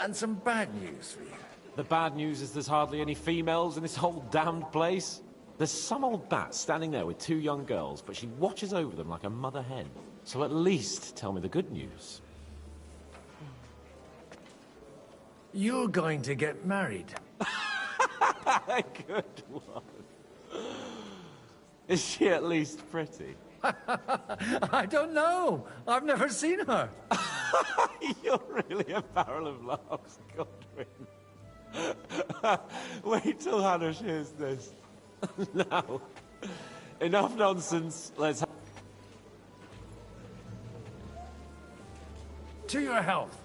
and some bad news for you. The bad news is there's hardly any females in this whole damned place. There's some old bat standing there with 2 young girls, but she watches over them like a mother hen. So at least tell me the good news. You're going to get married. Good one. Is she at least pretty? I don't know. I've never seen her. You're really a barrel of laughs, Godwin. Wait till Hannah hears this. Now, enough nonsense. Let's have... To your health.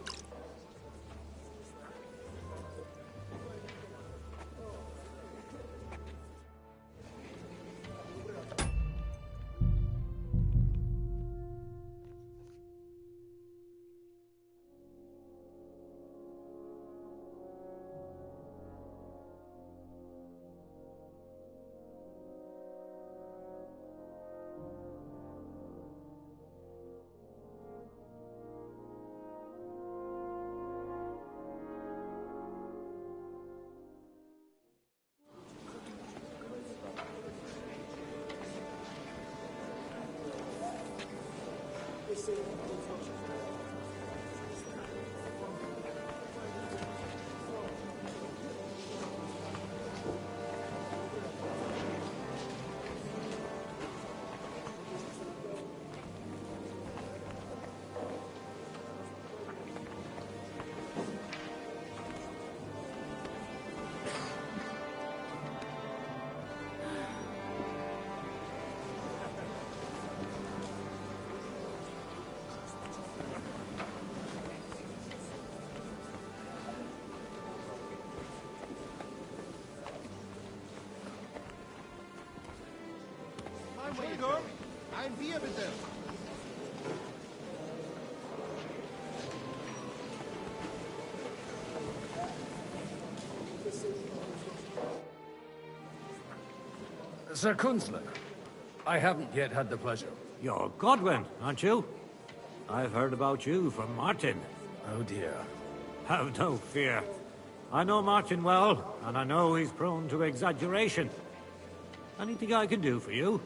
Entschuldigung, ein Bier bitte. Sir Kunzler, I haven't yet had the pleasure. You're Godwin, aren't you? I've heard about you from Martin. Oh dear. Have no fear. I know Martin well, and I know he's prone to exaggeration. Anything I can do for you?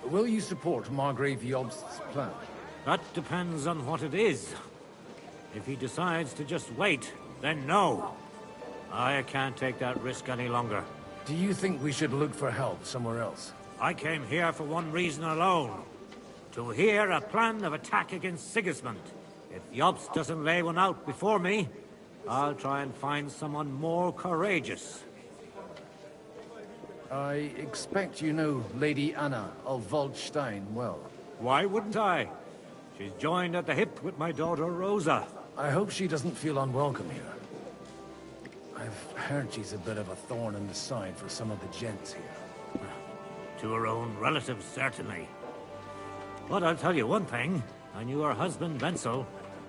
Will you support Margrave Jobst's plan? That depends on what it is. If he decides to just wait, then no. I can't take that risk any longer. Do you think we should look for help somewhere else? I came here for one reason alone. To hear a plan of attack against Sigismund. If Jobst doesn't lay one out before me, I'll try and find someone more courageous. I expect you know Lady Anna of Waldstein well. Why wouldn't I? She's joined at the hip with my daughter Rosa. I hope she doesn't feel unwelcome here. I've heard she's a bit of a thorn in the side for some of the gents here. To her own relatives, certainly. But I'll tell you one thing. I knew her husband, Wenzel,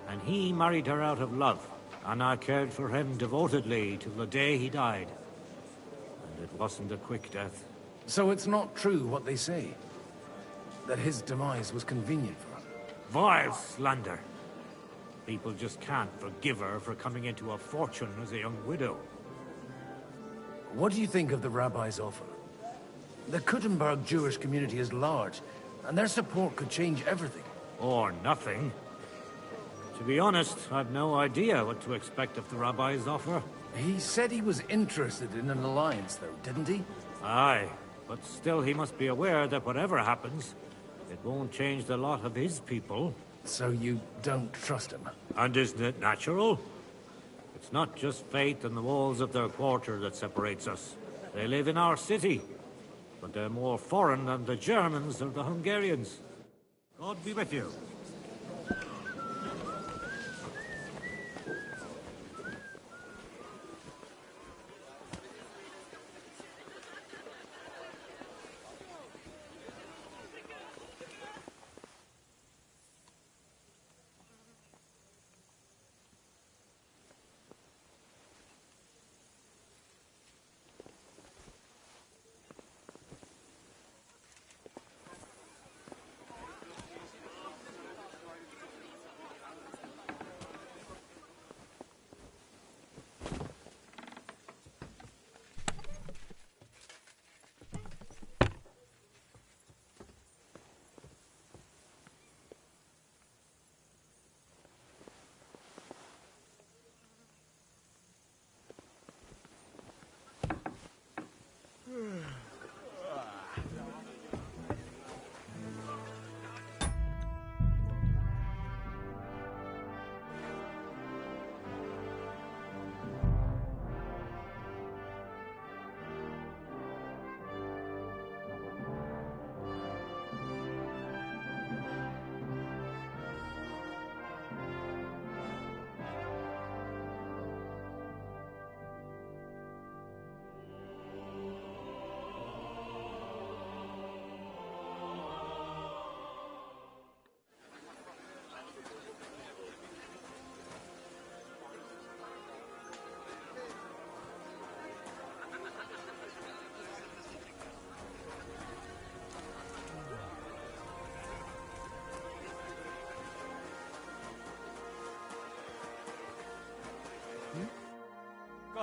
and he married her out of love. And I cared for him devotedly till the day he died. And it wasn't a quick death. So it's not true what they say? That his demise was convenient for her? Vile slander. People just can't forgive her for coming into a fortune as a young widow. What do you think of the rabbi's offer? The Kuttenberg Jewish community is large, and their support could change everything. Or nothing. To be honest, I've no idea what to expect of the rabbi's offer. He said he was interested in an alliance, though, didn't he? Aye, but still he must be aware that whatever happens, it won't change the lot of his people. So you don't trust him? And isn't it natural? It's not just faith in the walls of their quarter that separates us. They live in our city, but they're more foreign than the Germans or the Hungarians. God be with you.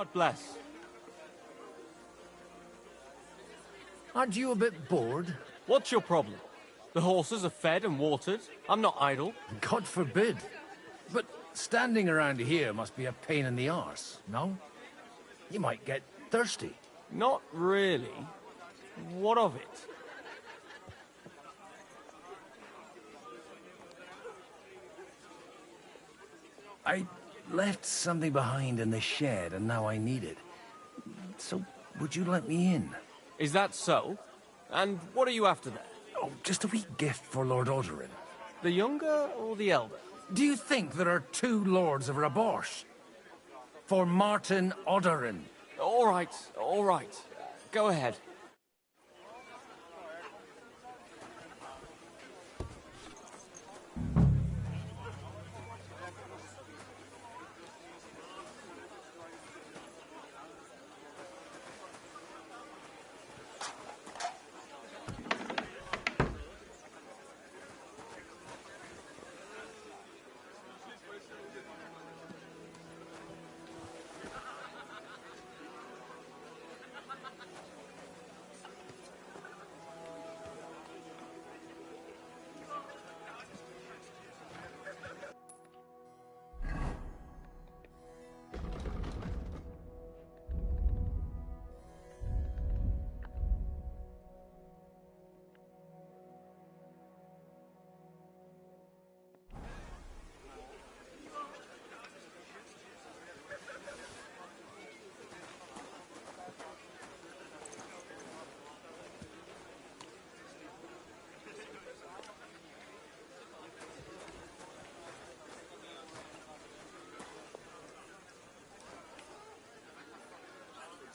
God bless. Aren't you a bit bored? What's your problem? The horses are fed and watered. I'm not idle. God forbid. But standing around here must be a pain in the arse, no? You might get thirsty. Not really. What of it? I left something behind in the shed and now I need it. So, would you let me in? Is that so? And what are you after there? Oh, just a wee gift for Lord Odorin. The younger or the elder? Do you think there are two lords of Raborsh? For Martin Odorin. All right, all right. Go ahead.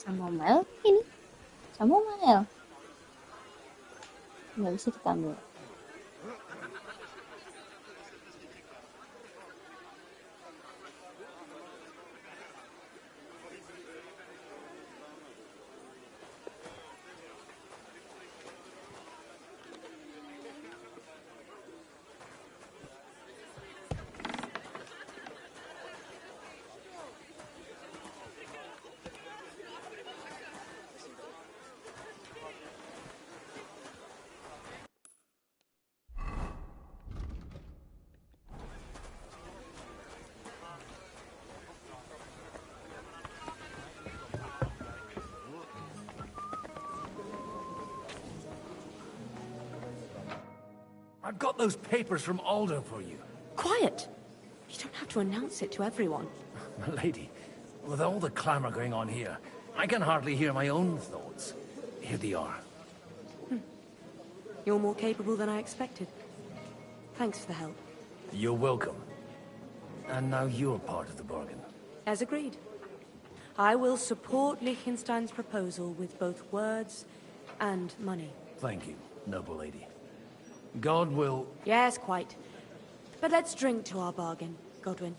Chamomile ini, chamomile nggak bisa kita ambil. I've got those papers from Aldo for you. Quiet! You don't have to announce it to everyone. My lady, with all the clamor going on here, I can hardly hear my own thoughts. Here they are. You're more capable than I expected. Thanks for the help. You're welcome. And now you're part of the bargain. As agreed. I will support Liechtenstein's proposal with both words and money. Thank you, noble lady. God will... Yes, quite. But let's drink to our bargain, Godwin.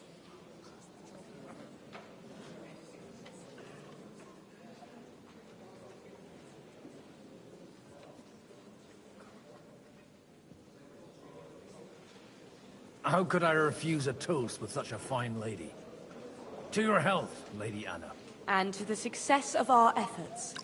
How could I refuse a toast with such a fine lady? To your health, Lady Anna. And to the success of our efforts.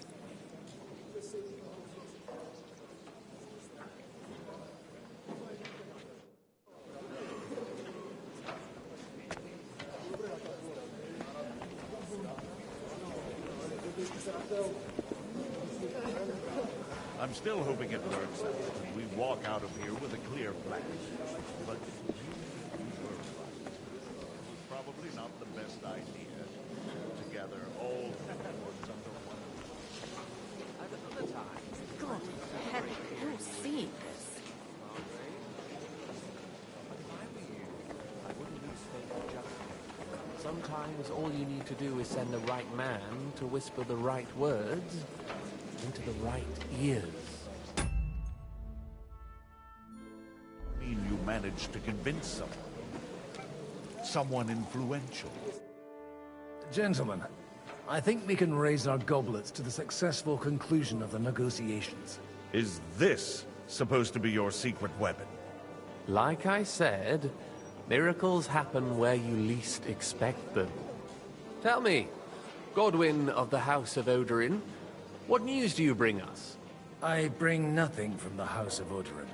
I'm still hoping it works out, and we walk out of here with a clear plan. But you were right. It was probably not the best idea to gather all the lords under one roof. God, Henry, who's seen this? Sometimes all you need to do is send the right man to whisper the right words into the right ears. I mean, you managed to convince someone. Someone influential. Gentlemen, I think we can raise our goblets to the successful conclusion of the negotiations. Is this supposed to be your secret weapon? Like I said, miracles happen where you least expect them. Tell me, Godwin of the House of Odorin, what news do you bring us? I bring nothing from the House of Odorin.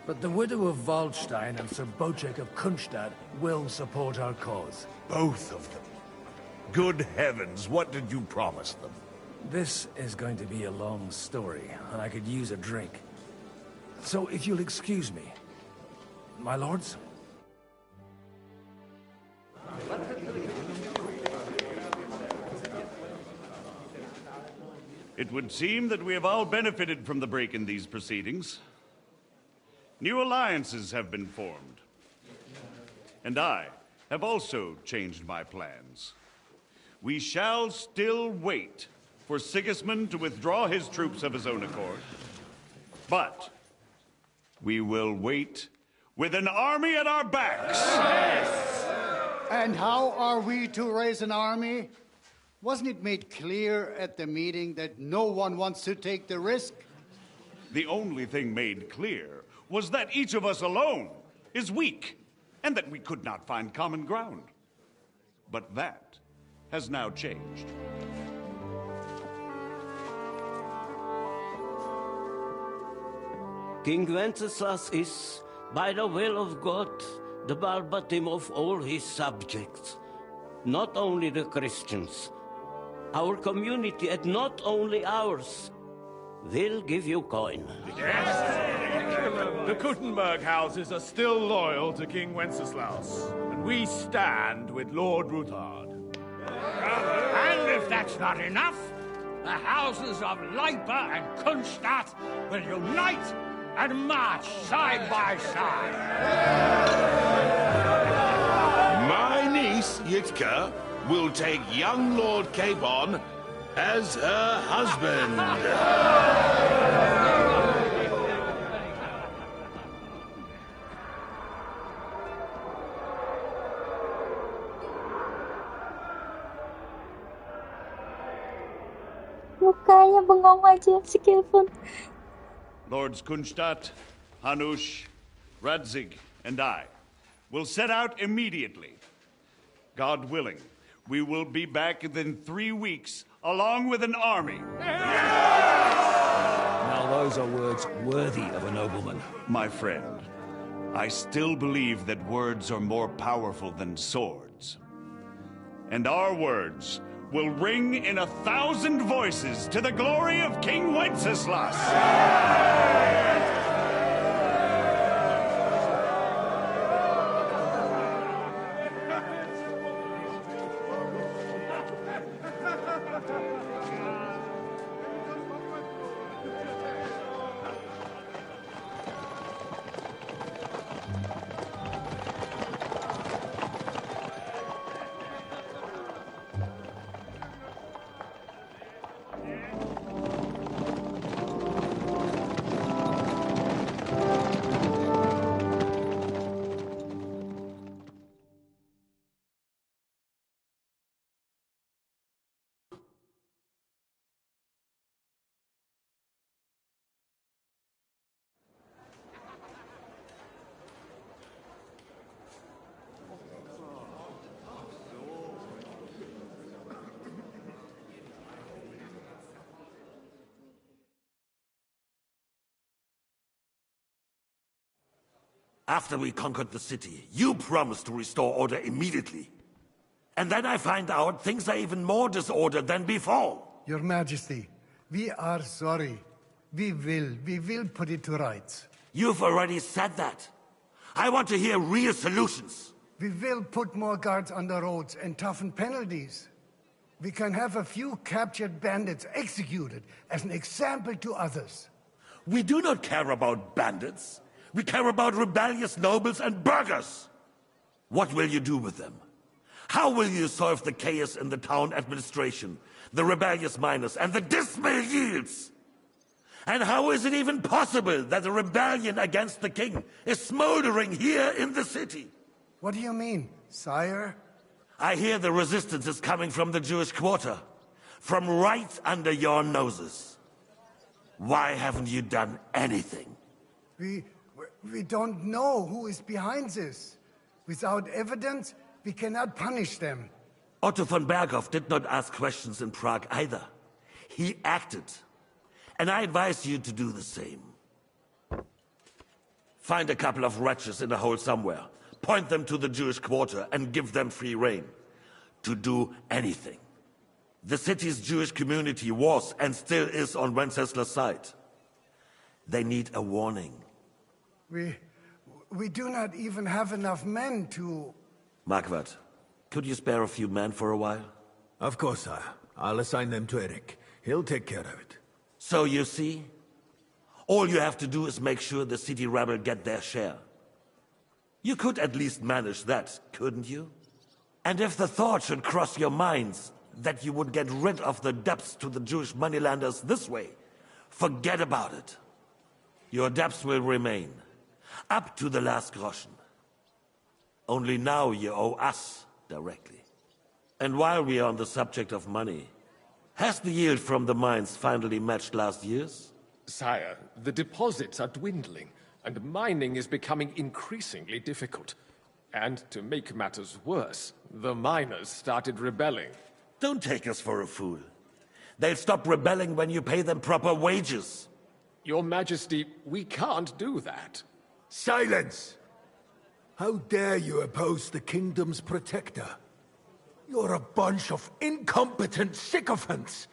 But the widow of Waldstein and Sir Bocek of Kunstad will support our cause. Both of them. Good heavens, what did you promise them? This is going to be a long story, and I could use a drink. So if you'll excuse me, my lords? It would seem that we have all benefited from the break in these proceedings. New alliances have been formed. And I have also changed my plans. We shall still wait for Sigismund to withdraw his troops of his own accord. But we will wait with an army at our backs. And how are we to raise an army? Wasn't it made clear at the meeting that no one wants to take the risk? The only thing made clear was that each of us alone is weak, and that we could not find common ground. But that has now changed. King Wenceslas is, by the will of God, the balbatim of all his subjects. Not only the Christians, our community, and not only ours, will give you coin. The Kuttenberg houses are still loyal to King Wenceslas, and we stand with Lord Ruthard. And if that's not enough, the houses of Leipa and Kunstadt will unite and march side by side. My niece, Yitka, will take young Lord Capon as her husband. Mukanya bengong aja si Kevin. Lords Kunstadt, Hanush, Radzig, and I will set out immediately. God willing, we will be back within 3 weeks, along with an army. Now those are words worthy of a nobleman. My friend, I still believe that words are more powerful than swords. And our words will ring in 1,000 voices to the glory of King Wenceslas. After we conquered the city, you promised to restore order immediately. And then I find out things are even more disordered than before. Your Majesty, we are sorry. We will put it to rights. You've already said that. I want to hear real solutions. We will put more guards on the roads and toughen penalties. We can have a few captured bandits executed as an example to others. We do not care about bandits. We care about rebellious nobles and burghers. What will you do with them? How will you solve the chaos in the town administration, the rebellious miners, and the dismal yields? And how is it even possible that a rebellion against the king is smoldering here in the city? What do you mean, sire? I hear the resistance is coming from the Jewish quarter, from right under your noses. Why haven't you done anything? We don't know who is behind this. Without evidence, we cannot punish them. Otto von Berghoff did not ask questions in Prague either. He acted. And I advise you to do the same. Find a couple of wretches in a hole somewhere, point them to the Jewish quarter, and give them free rein to do anything. The city's Jewish community was and still is on Wencesla's side. They need a warning. We do not even have enough men to... Marquardt, could you spare a few men for a while? Of course, sire. I'll assign them to Eric. He'll take care of it. So you see, all you have to do is make sure the city rebel get their share. You could at least manage that, couldn't you? And if the thought should cross your minds that you would get rid of the debts to the Jewish moneylenders this way, forget about it. Your debts will remain, up to the last groschen. Only now you owe us directly. And while we are on the subject of money, has the yield from the mines finally matched last year's? Sire, the deposits are dwindling, and mining is becoming increasingly difficult. And to make matters worse, the miners started rebelling. Don't take us for a fool. They'll stop rebelling when you pay them proper wages. Your Majesty, we can't do that. Silence! How dare you oppose the kingdom's protector? You're a bunch of incompetent sycophants.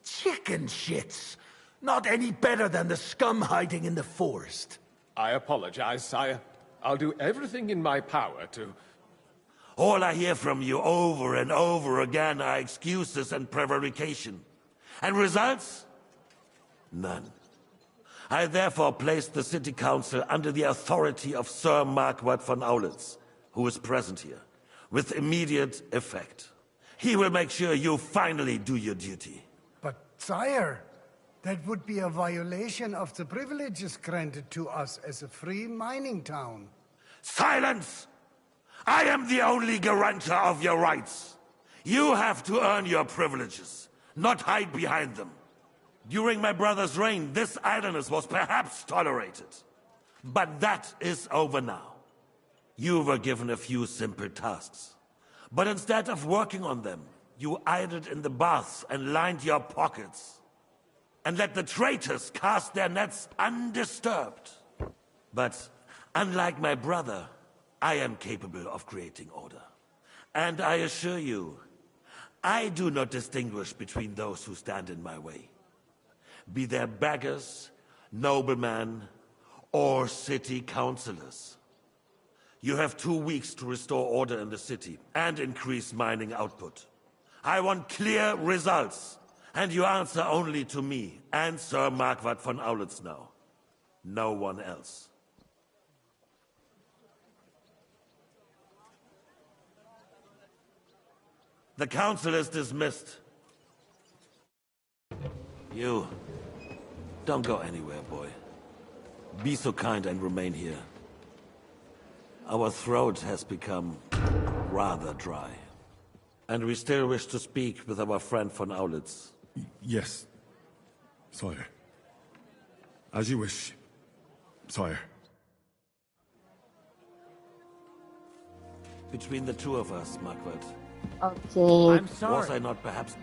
Chicken shits. Not any better than the scum hiding in the forest. I apologize, sire. I'll do everything in my power to... All I hear from you over and over again are excuses and prevarication. And results? None. I therefore placed the city council under the authority of Sir Marquardt von Aulitz, who is present here, with immediate effect. He will make sure you finally do your duty. But, sire, that would be a violation of the privileges granted to us as a free mining town. Silence! I am the only guarantor of your rights. You have to earn your privileges, not hide behind them. During my brother's reign, this idleness was perhaps tolerated. But that is over now. You were given a few simple tasks. But instead of working on them, you idled in the baths and lined your pockets. And let the traitors cast their nets undisturbed. But unlike my brother, I am capable of creating order. And I assure you, I do not distinguish between those who stand in my way. Be they beggars, noblemen, or city councillors. You have 2 weeks to restore order in the city and increase mining output. I want clear results, and you answer only to me and Sir Marquardt von Aulitz now. No one else. The council is dismissed. You, don't go anywhere, boy. Be so kind and remain here. Our throat has become rather dry. And we still wish to speak with our friend von Aulitz. Yes, sire. As you wish, sire. Between the two of us, Marquardt. Okay. Was I not perhaps...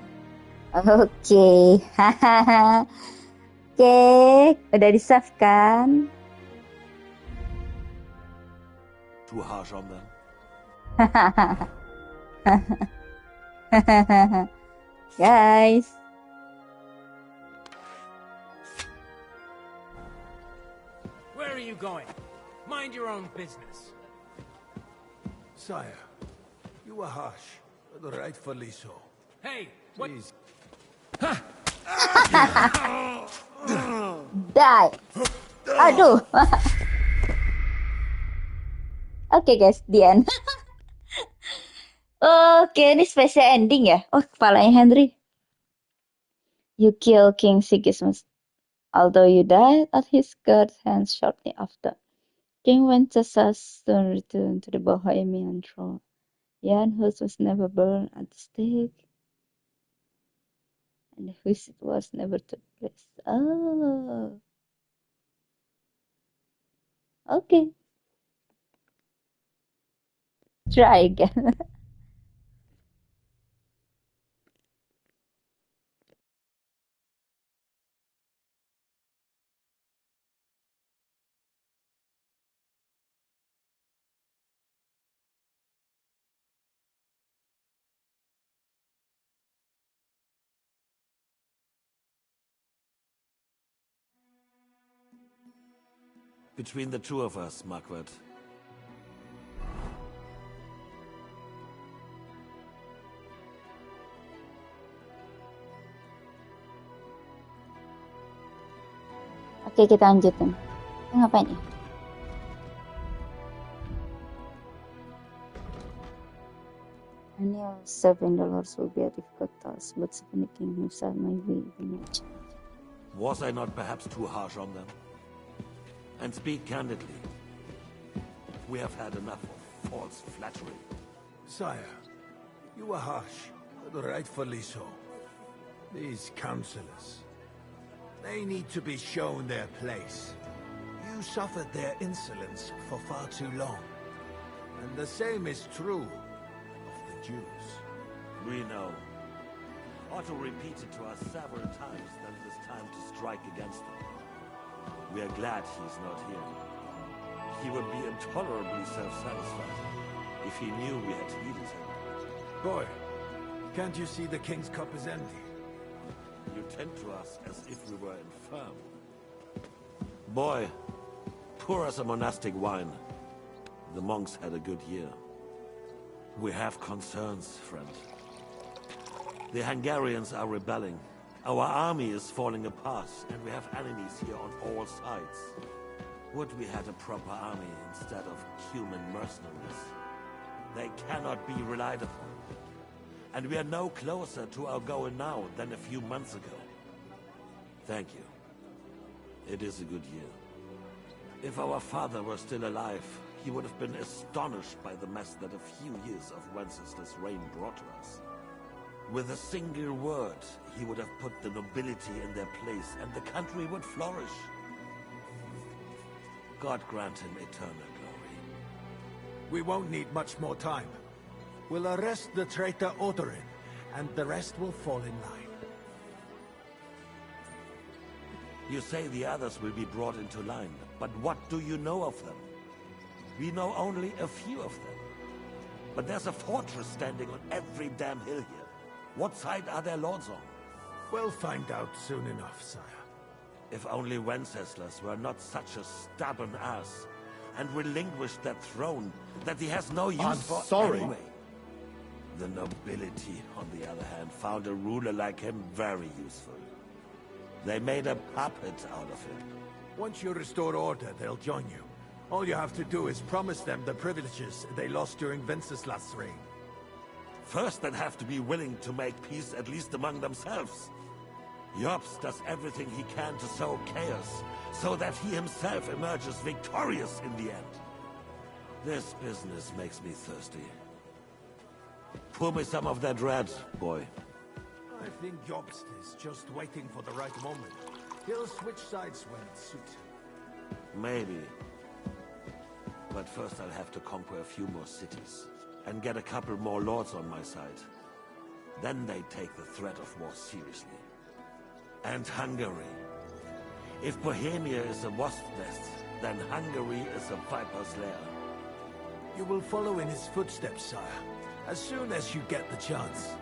Okay. Oke, udah di-save kan? Too harsh on them? Guys. Where are you going? Mind your own business. Sire, you were harsh, but rightfully so. Hey, what? Please. Die. Aduh. Oke guys, the end. Oke, ini spesial ending ya. Oh, kepalanya Henry. You kill King Sigismund, although you died at his guard's hands shortly after. King Wenceslas soon returned to the Bohemian throne. Jan Hus was never burned at the stake, and the visit was never took place. Oh. Okay. Try again. Between the two of us, Margaret. Oke, kita lanjutin. Kita ngapain ya? Annual $7 will be a difficult task, but the king himself might be even more challenging. Was I not perhaps too harsh on them? And speak candidly. We have had enough of false flattery. Sire, you were harsh, but rightfully so. These councillors, they need to be shown their place. You suffered their insolence for far too long. And the same is true of the Jews. We know. Otto repeated to us several times that it is time to strike against them. We are glad he's not here. He would be intolerably self-satisfied if he knew we had heeded him. Boy, can't you see the king's cup is empty? You tend to us as if we were infirm. Boy, pour us a monastic wine. The monks had a good year. We have concerns, friend. The Hungarians are rebelling. Our army is falling apart, and we have enemies here on all sides. Would we had a proper army instead of human mercenaries? They cannot be relied upon. And we are no closer to our goal now than a few months ago. Thank you. It is a good year. If our father were still alive, he would have been astonished by the mess that a few years of Wenceslas' reign brought to us. With a single word, he would have put the nobility in their place, and the country would flourish. God grant him eternal glory. We won't need much more time. We'll arrest the traitor Odorin, and the rest will fall in line. You say the others will be brought into line, but what do you know of them? We know only a few of them. But there's a fortress standing on every damn hill here. What side are their lords on? We'll find out soon enough, sire. If only Wenceslas were not such a stubborn ass, and relinquished that throne that he has no use I'm for sorry. anyway. The nobility, on the other hand, found a ruler like him very useful. They made a puppet out of him. Once you restore order, they'll join you. All you have to do is promise them the privileges they lost during Wenceslas' reign. First, they'd have to be willing to make peace at least among themselves. Jobs does everything he can to sow chaos, so that he himself emerges victorious in the end. This business makes me thirsty. Pour me some of that red, boy. I think Jobst is just waiting for the right moment. He'll switch sides when it suits him. Maybe. But first I'll have to conquer a few more cities, and get a couple more lords on my side. Then they take the threat of war seriously. And Hungary. If Bohemia is a wasp nest, then Hungary is a viper's lair. You will follow in his footsteps, sire, as soon as you get the chance.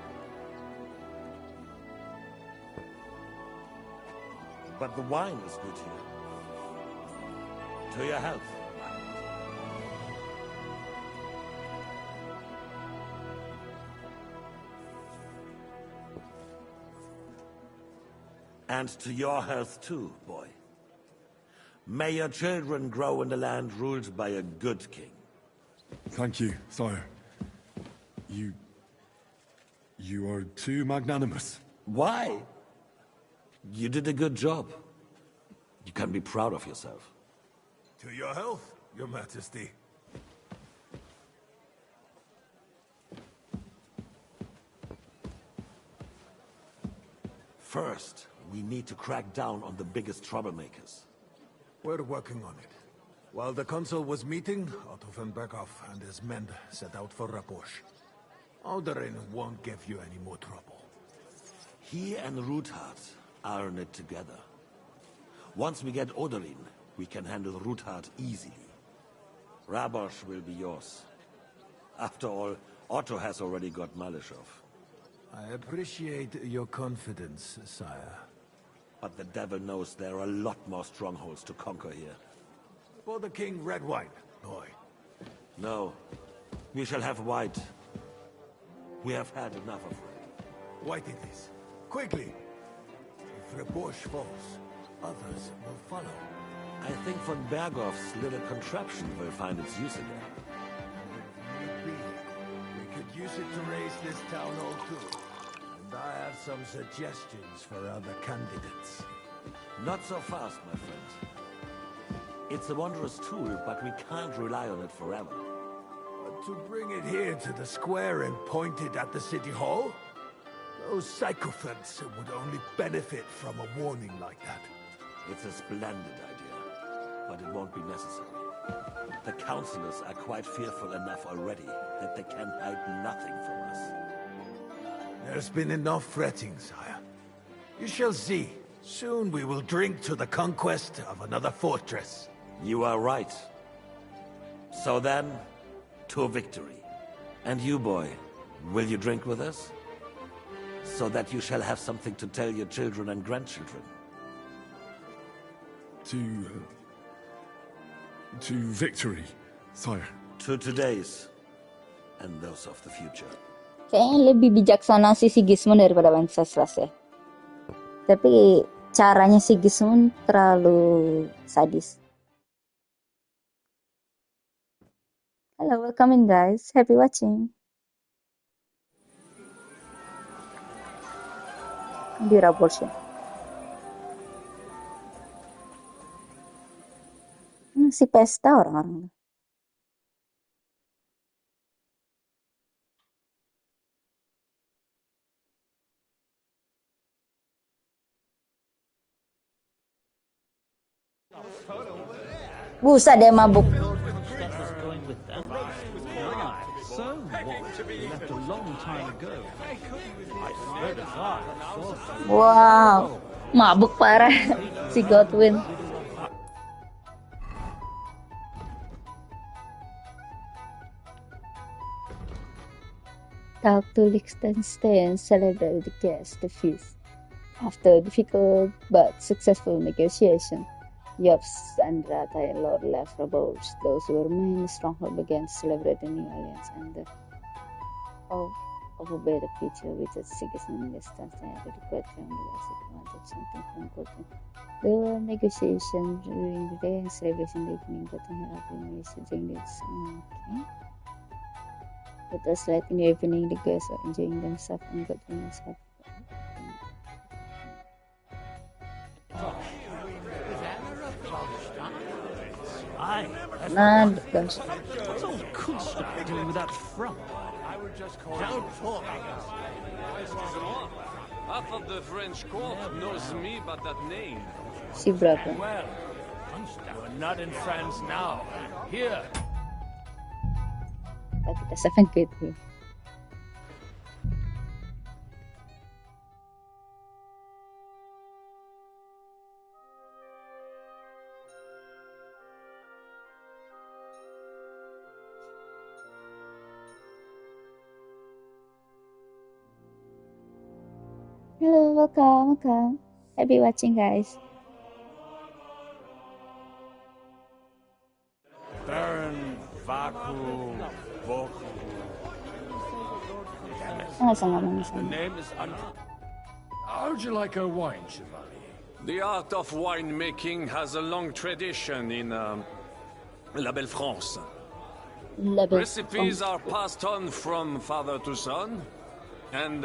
But the wine is good here. To your health. And to your health too, boy. May your children grow in a land ruled by a good king. Thank you, sire. You are too magnanimous. Why? You did a good job. You can be proud of yourself. To your health, your majesty. First, we need to crack down on the biggest troublemakers. We're working on it. While the consul was meeting, Otto von Berghoff and his men set out for Raposh. Odorin won't give you any more trouble. He and Ruthard are in it together. Once we get Odorin, we can handle Ruthard easily. Rabosh will be yours. After all, Otto has already got Malishov. I appreciate your confidence, sire. But the devil knows there are a lot more strongholds to conquer here. For the king, red wine, boy. No. We shall have white. We have had enough of red. White it is. Quickly. If Reborge falls, others will follow. I think von Berghoff's little contraption will find its use again. Maybe. We could use it to raise this town hall too. And I have some suggestions for other candidates. Not so fast, my friend. It's a wondrous tool, but we can't rely on it forever. But to bring it here to the square and point it at the city hall? Those sycophants would only benefit from a warning like that. It's a splendid idea, but it won't be necessary. The councillors are quite fearful enough already that they can hide nothing from us. There's been enough fretting, sire. You shall see. Soon we will drink to the conquest of another fortress. You are right. So then, to victory. And you, boy, will you drink with us? So that you shall have something to tell your children and grandchildren. To victory, sire. To today's, and those of the future. Kayaknya lebih bijaksana si Sigismund daripada Wenceslas ya. Tapi caranya Sigismund terlalu sadis. Hello, welcome in guys. Happy watching. Di Reborge ya. Si pesta orang-orang. Buset dia mabuk. Wow, mabuk parah si Godwin. Talk to Liechtenstein and celebrate the guest the feast. After a difficult but successful negotiation, Jobst and Rata and Lord left Reborge. Those who remained stronghold began to celebrate the new alliance and the hope of a better future with the Sigismund and Liechtenstein to the quite wanted something from Gotland. There were negotiations during the day and celebration in the evening. Gotland had been raised during this. Okay. It was late in the evening. The guests were enjoying themselves and Gotland was happy. Nah, gosh. What's old Kunstad doing with that front? I would just call Don't talk. Half of the French court knows me by that name. Si berapa? Well, we're not in France now. Here. Kita 7 gitu. Hello, welcome. Happy watching, guys. Baron Vaku Boku. The name is How'd you like a wine, Chevalier? The art of winemaking has a long tradition in La Belle France. Recipes are passed on from father to son, and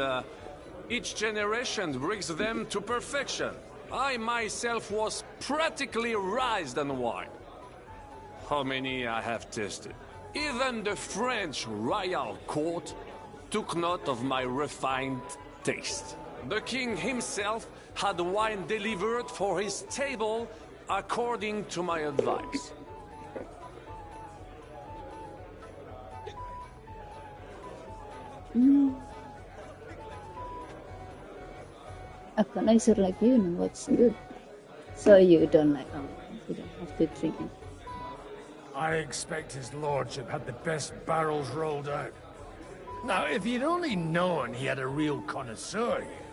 each generation brings them to perfection. I myself was practically raised on wine. How many I have tasted. Even the French royal court took note of my refined taste. The king himself had wine delivered for his table according to my advice. Aku nicer like you know what's good. So you don't like you don't have to drink it. I expect his lordship had the best barrels rolled out. Now, if you'd only known he had a real connoisseur here.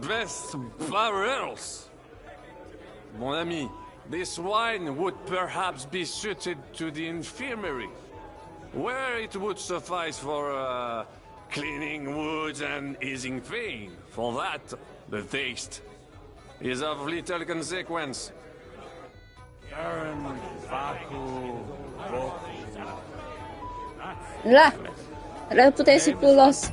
Best barrels. Mon ami, This wine would perhaps be suited to the infirmary, where it would suffice for cleaning wounds and easing pain. For that, the taste is of little consequence. Lah, reputasi pulos.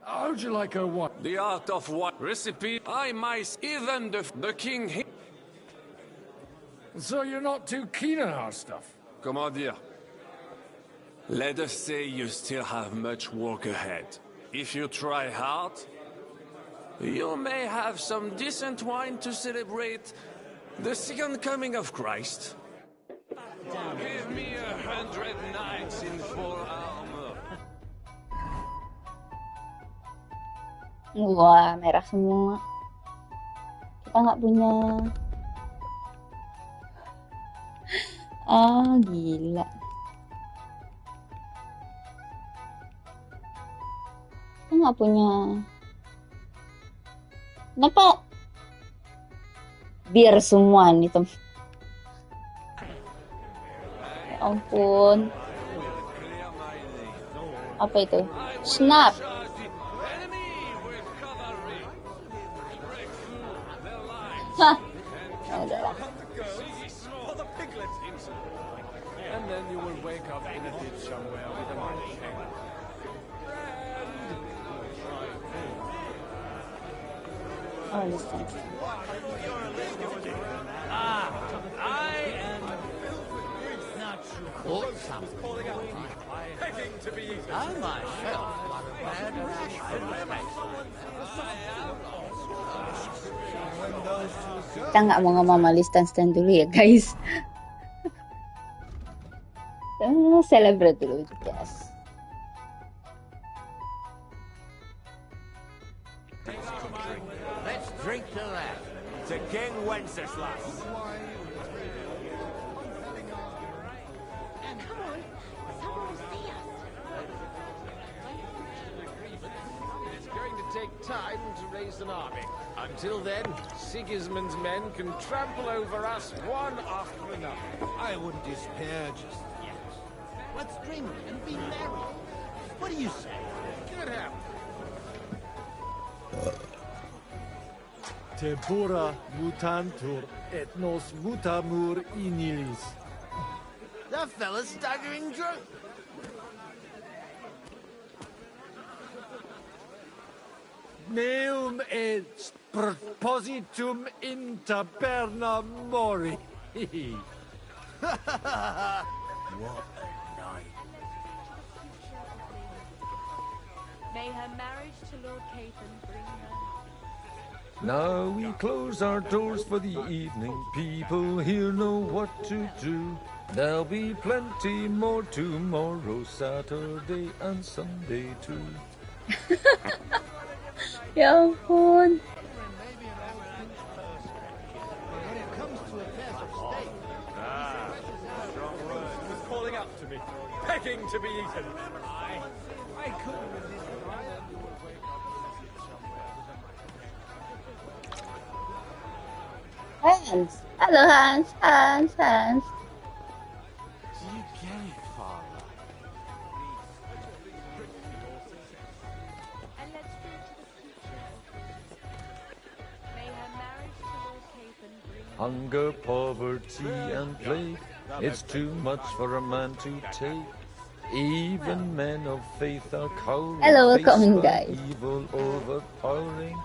How'd you like her what? The art of what recipe I might even the king. So you're not too keen on our stuff? Comment dire? Let us say you still have much work ahead. If you try hard, you may have some decent wine to celebrate the second coming of Christ. Give me 100 knights in full armor. Wah, merah semua. Kita nggak punya. Ah, gila. Kita nggak punya. Kenapa? Biar semua nih, tem. Ya ampun. Apa itu? Snap. Hah. Ya udahlah. And then you will wake up in a ditch somewhere with a knife. Oh, this thing. I am not sure. Begging to be eaten. I myself got a bad rash from the face. Kita nggak mau ngomong stand dulu ya guys. Celebrate dulu, guys. Let's drink to that. To King Wenceslas. It's going to take time to raise an army. Until then, Sigismund's men can trample over us one after another. I wouldn't despair just yet. Let's drink and be merry. What do you say? Good help. Tempora mutantur et nos mutamur in illis. That fella's staggering drunk. Meum et propositum in taberna mori. What a night. May her marriage to Lord Caithan bring her. Now we close our doors for the evening. People here know what to do. There'll be plenty more tomorrow, Saturday and Sunday too. Ya ampun. He was calling out to me, begging to be eaten. I couldn't resist. Hans. Halo Hans. Hans. Do you get it, Father? And let's drink to the future. May her marriage to Lord Caithan bring her. Hunger, poverty, and plague. It's too much for a man to take. Even men of faith are cowering. Hello, faced welcome, by guys. Evil overpowering.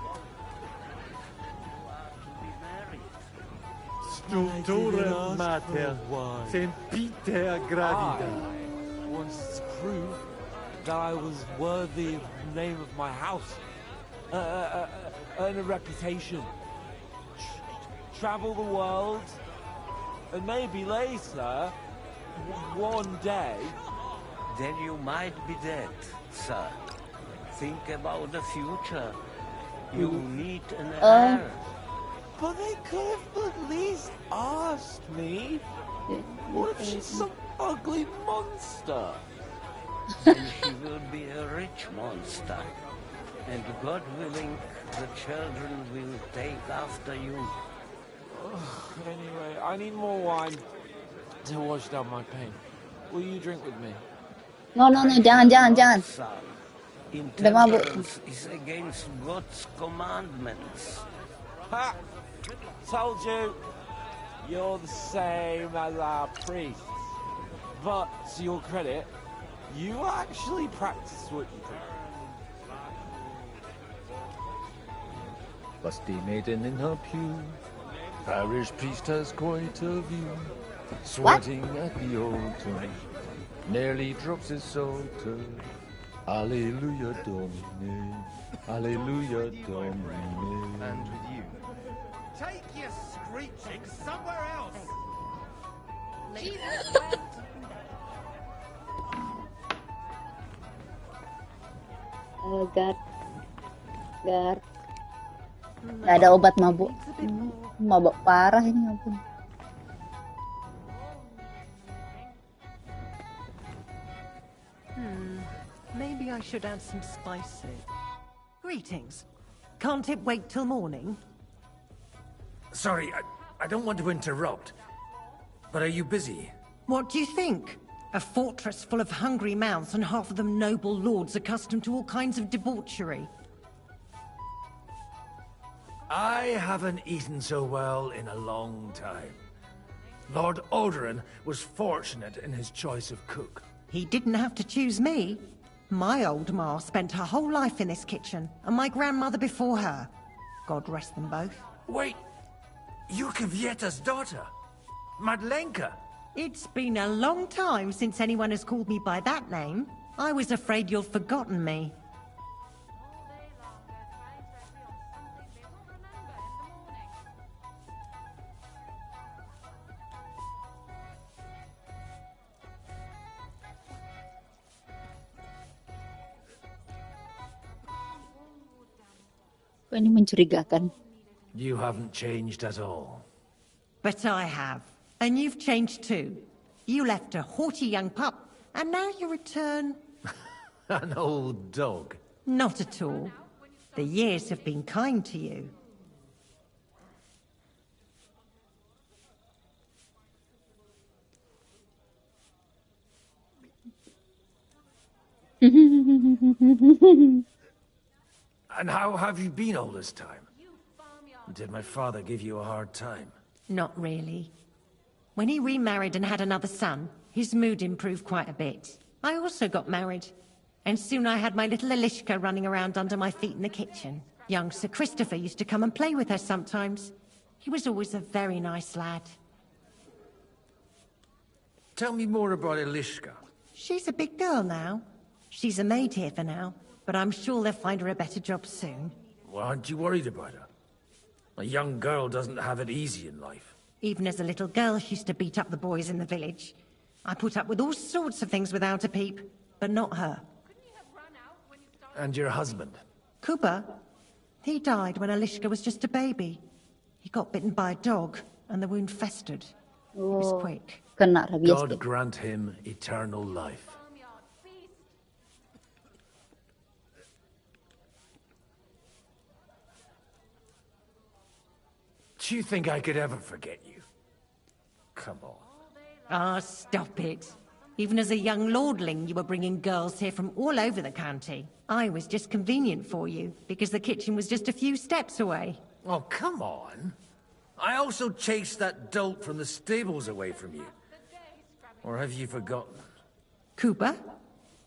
Stultura mater, sempiter gravida. I wanted to prove that I was worthy of the name of my house. Earn a reputation. travel the world, and maybe later, one day... Then you might be dead, sir. Think about the future. You need an heir. But they could have at least asked me. What if she's some ugly monster? Then she will be a rich monster. And God willing, the children will take after you. Anyway, I need more wine to wash down my pain. Will you drink with me? No, jangan. Udah mabuk. Intemperance is against God's commandments. Ha! Told you! You're the same as our priests. But, to your credit, you actually practice what you preach. Lusty maiden in her pew, parish priest has quite a view. Sweating at the altar, nearly drops his psalter. Alleluia Domine, Alleluia Domine. And with you. Take your screeching somewhere else! Gar. Gak ada obat mabuk. Mabuk parah ini, ampun. Maybe I should add some spices. Greetings. Can't it wait till morning? Sorry, I don't want to interrupt. But are you busy? What do you think? A fortress full of hungry mouths and half of them noble lords accustomed to all kinds of debauchery. I haven't eaten so well in a long time. Lord Alderaan was fortunate in his choice of cook. He didn't have to choose me. My old ma spent her whole life in this kitchen, and my grandmother before her. God rest them both. Wait, you're Kvieta's daughter, Madlenka. It's been a long time since anyone has called me by that name. I was afraid you'd forgotten me. Kok ini mencurigakan? You haven't changed at all. But I have. And you've changed too. You left a haughty young pup, and now you return... An old dog. Not at all. The years have been kind to you. And how have you been all this time? Did my father give you a hard time? Not really. When he remarried and had another son, his mood improved quite a bit. I also got married. And soon I had my little Elishka running around under my feet in the kitchen. Young Sir Christopher used to come and play with her sometimes. He was always a very nice lad. Tell me more about Elishka. She's a big girl now. She's a maid here for now, but I'm sure they'll find her a better job soon. Well, aren't you worried about her? A young girl doesn't have it easy in life. Even as a little girl, she used to beat up the boys in the village. I put up with all sorts of things without a peep, but not her. And your husband? Kuba? He died when Elishka was just a baby. He got bitten by a dog, and the wound festered. It was quick. God grant him eternal life. Do you think I could ever forget you? Come on. Ah, stop it. Even as a young lordling, you were bringing girls here from all over the county. I was just convenient for you, because the kitchen was just a few steps away. Oh, come on. I also chased that dolt from the stables away from you. Or have you forgotten? Kuba?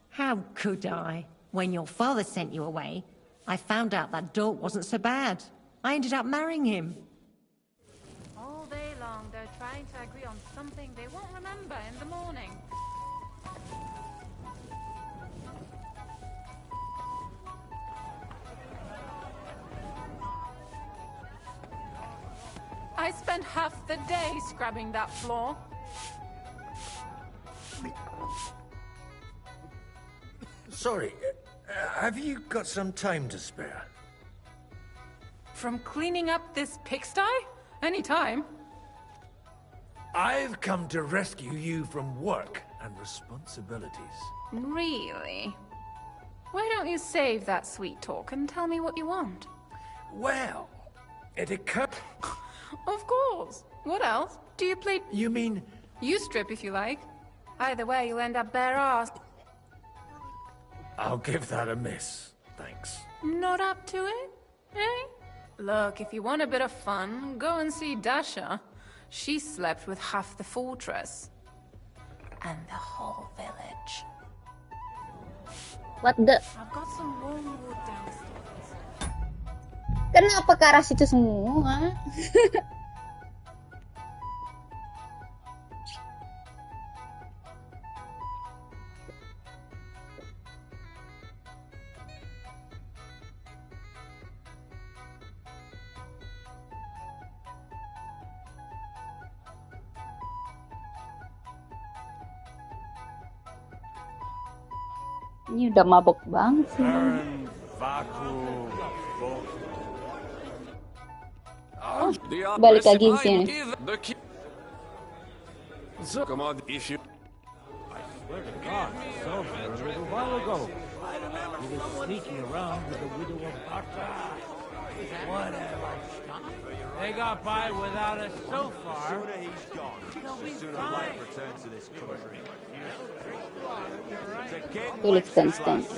How could I? When your father sent you away, I found out that dolt wasn't so bad. I ended up marrying him. All day long, they're trying to agree on something they won't remember in the morning. I spent half the day scrubbing that floor. Sorry, have you got some time to spare? From cleaning up this pigsty? Any time. I've come to rescue you from work and responsibilities. Really? Why don't you save that sweet talk and tell me what you want? Well, it occurred... Of course. What else? Do you play... You mean... You strip if you like. Either way, you'll end up bare-assed. I'll give that a miss, thanks. Not up to it? Eh? Look, if you want a bit of fun, go and see Dasha. She slept with half the fortress. And the whole village. What the? I've got some warm wood downstairs. Kenapa ke arah situ semua? Ini udah mabok banget sih. Balik lagi di sini. Come on, issue. I swear to God, somewhere a little while ago, he was sneaking around with the widow of Barta. Whatever. They got by without us so far. The sooner he's gone, the sooner life returns to this country. Tulis stand.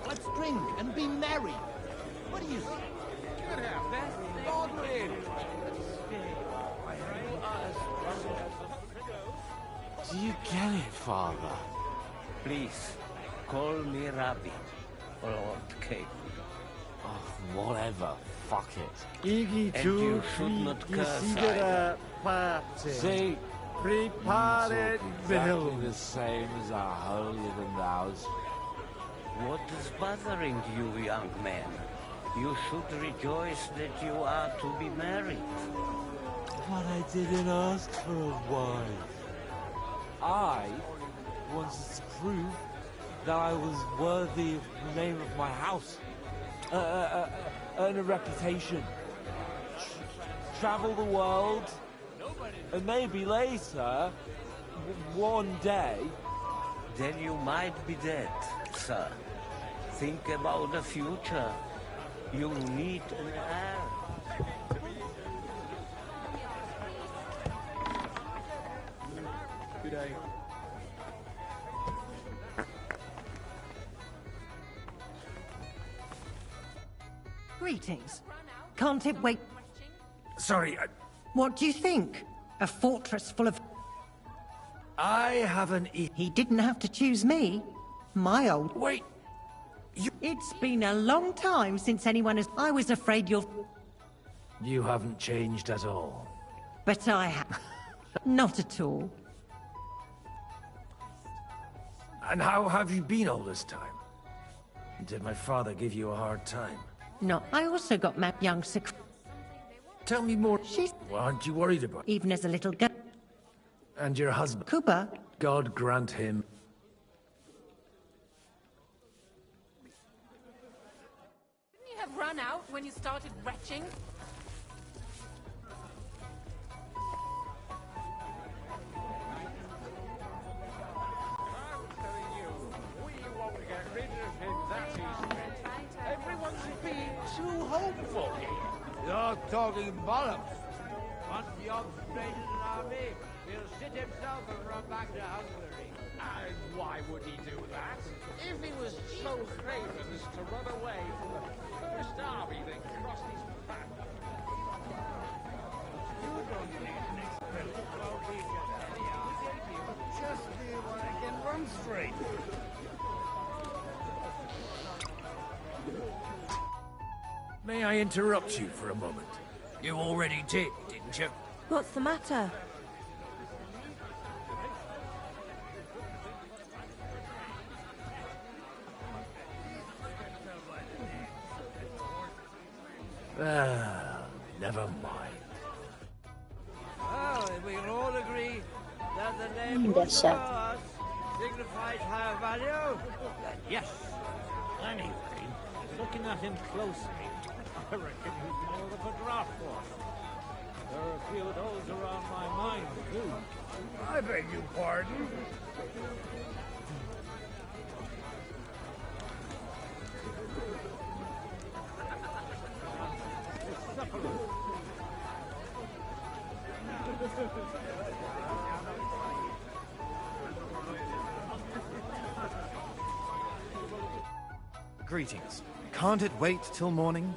Let's drink and be merry. What do you say? Good health. Godwin. Do you get it, Father? Please, call me Rabbi, or Lord Cape. Oh, whatever. Fuck it. And you should not curse either. See, Prepare it, exactly the same as our holier than thou's. What is bothering you, young man? You should rejoice that you are to be married. But I didn't ask for a wife. I wanted to prove that I was worthy of the name of my house. Earn a reputation. Travel the world. And maybe later, one day... Then you might be dead, sir. Think about the future. You need an heir. Good day. Greetings. Can't it wait? Sorry, What do you think? A fortress full of... I haven't He didn't have to choose me. My old... Wait! It's been a long time since anyone has... I was afraid you'll... You haven't changed at all. But I have. Not at all. And how have you been all this time? Did my father give you a hard time? No, I also got Matt young sick. Tell me more. She's... Well, aren't you worried about it? Even as a little girl. And your husband? Cooper. God grant him... Didn't you have run out when you started retching? Everyone's being too hopeful. You're talking bollocks. Once Yog's raided an army, he'll sit himself and run back to Hungary. And why would he do that? If he was so craven as to run away from the first army that crossed his path. You don't need an explanation. Just be one I can run straight. May I interrupt you for a moment? You already did, didn't you? What's the matter? Never mind. Well, if we can all agree that the name Dahsyat. signifies higher value, then yes. Anyway, looking at him closely, I reckon he's more of a draft one. There are a few of those around my mind, too. I beg your pardon? Greetings. Can't it wait till morning?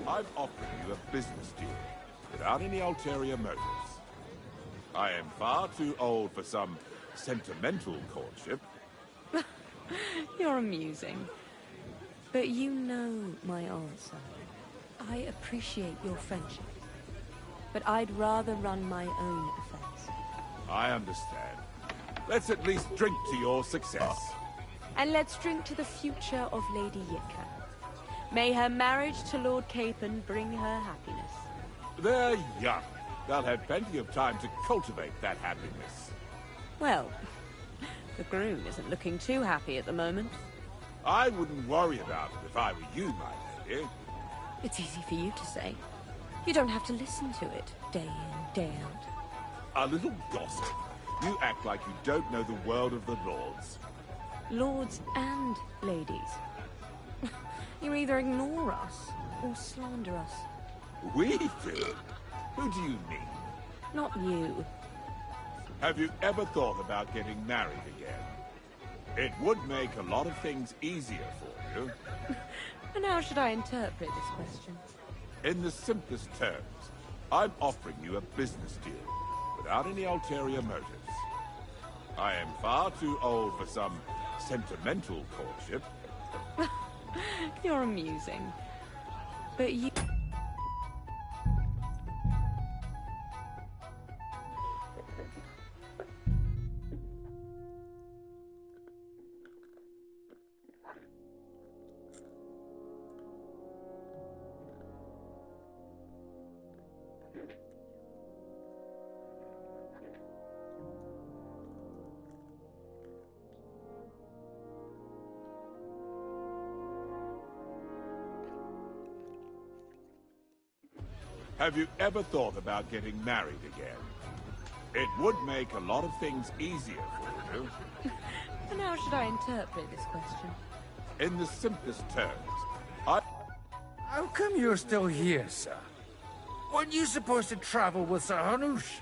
I'm offering you a business deal, without any ulterior motives. I am far too old for some sentimental courtship. You're amusing. But you know my answer. I appreciate your friendship, but I'd rather run my own affairs. I understand. Let's at least drink to your success. And let's drink to the future of Lady Yitka. May her marriage to Lord Capon bring her happiness. They're young. They'll have plenty of time to cultivate that happiness. Well, the groom isn't looking too happy at the moment. I wouldn't worry about it if I were you, my lady. It's easy for you to say. You don't have to listen to it day in, day out. A little gossip. You act like you don't know the world of the lords. Lords and ladies. You either ignore us or slander us. We do? Who do you mean? Not you. Have you ever thought about getting married again? It would make a lot of things easier for you. And how should I interpret this question? In the simplest terms, I'm offering you a business deal, without any ulterior motives. I am far too old for some sentimental courtship. You're amusing. But you... Have you ever thought about getting married again? It would make a lot of things easier for you. And how should I interpret this question? In the simplest terms, How come you're still here, sir? Weren't you supposed to travel with Sir Hanush?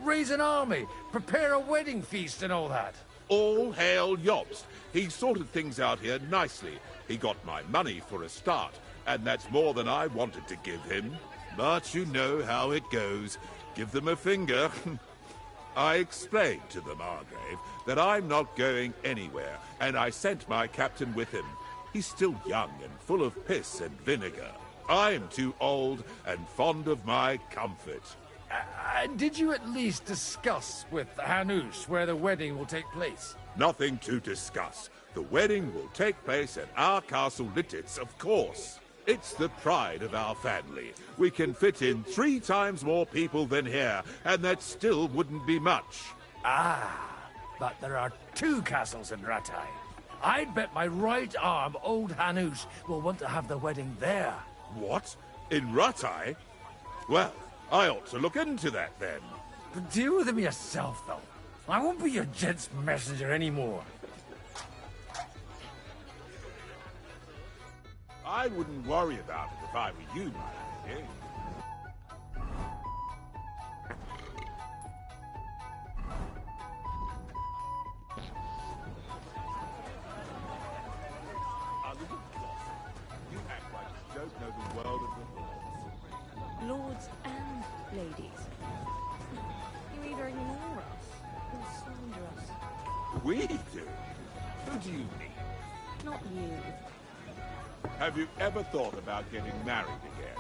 Raise an army, prepare a wedding feast and all that? All hail Yobst. He sorted things out here nicely. He got my money for a start, and that's more than I wanted to give him. But you know how it goes. Give them a finger. I explained to the Margrave that I'm not going anywhere, and I sent my captain with him. He's still young and full of piss and vinegar. I'm too old and fond of my comfort. Did you at least discuss with Hanush where the wedding will take place? Nothing to discuss. The wedding will take place at our castle Lititz, of course. It's the pride of our family. We can fit in 3 times more people than here, and that still wouldn't be much. But there are 2 castles in Rattay. I'd bet my right arm old Hanush will want to have the wedding there. What? In Rattay? Well, I ought to look into that then. But deal with him yourself, though. I won't be your gent's messenger anymore. I wouldn't worry about it if I were you, my lady. A little gossip. You act like you don't know the world of the lords. Lords and ladies. You either ignore us or slander us. We do? Who do you mean? Not you. Have you ever thought about getting married again?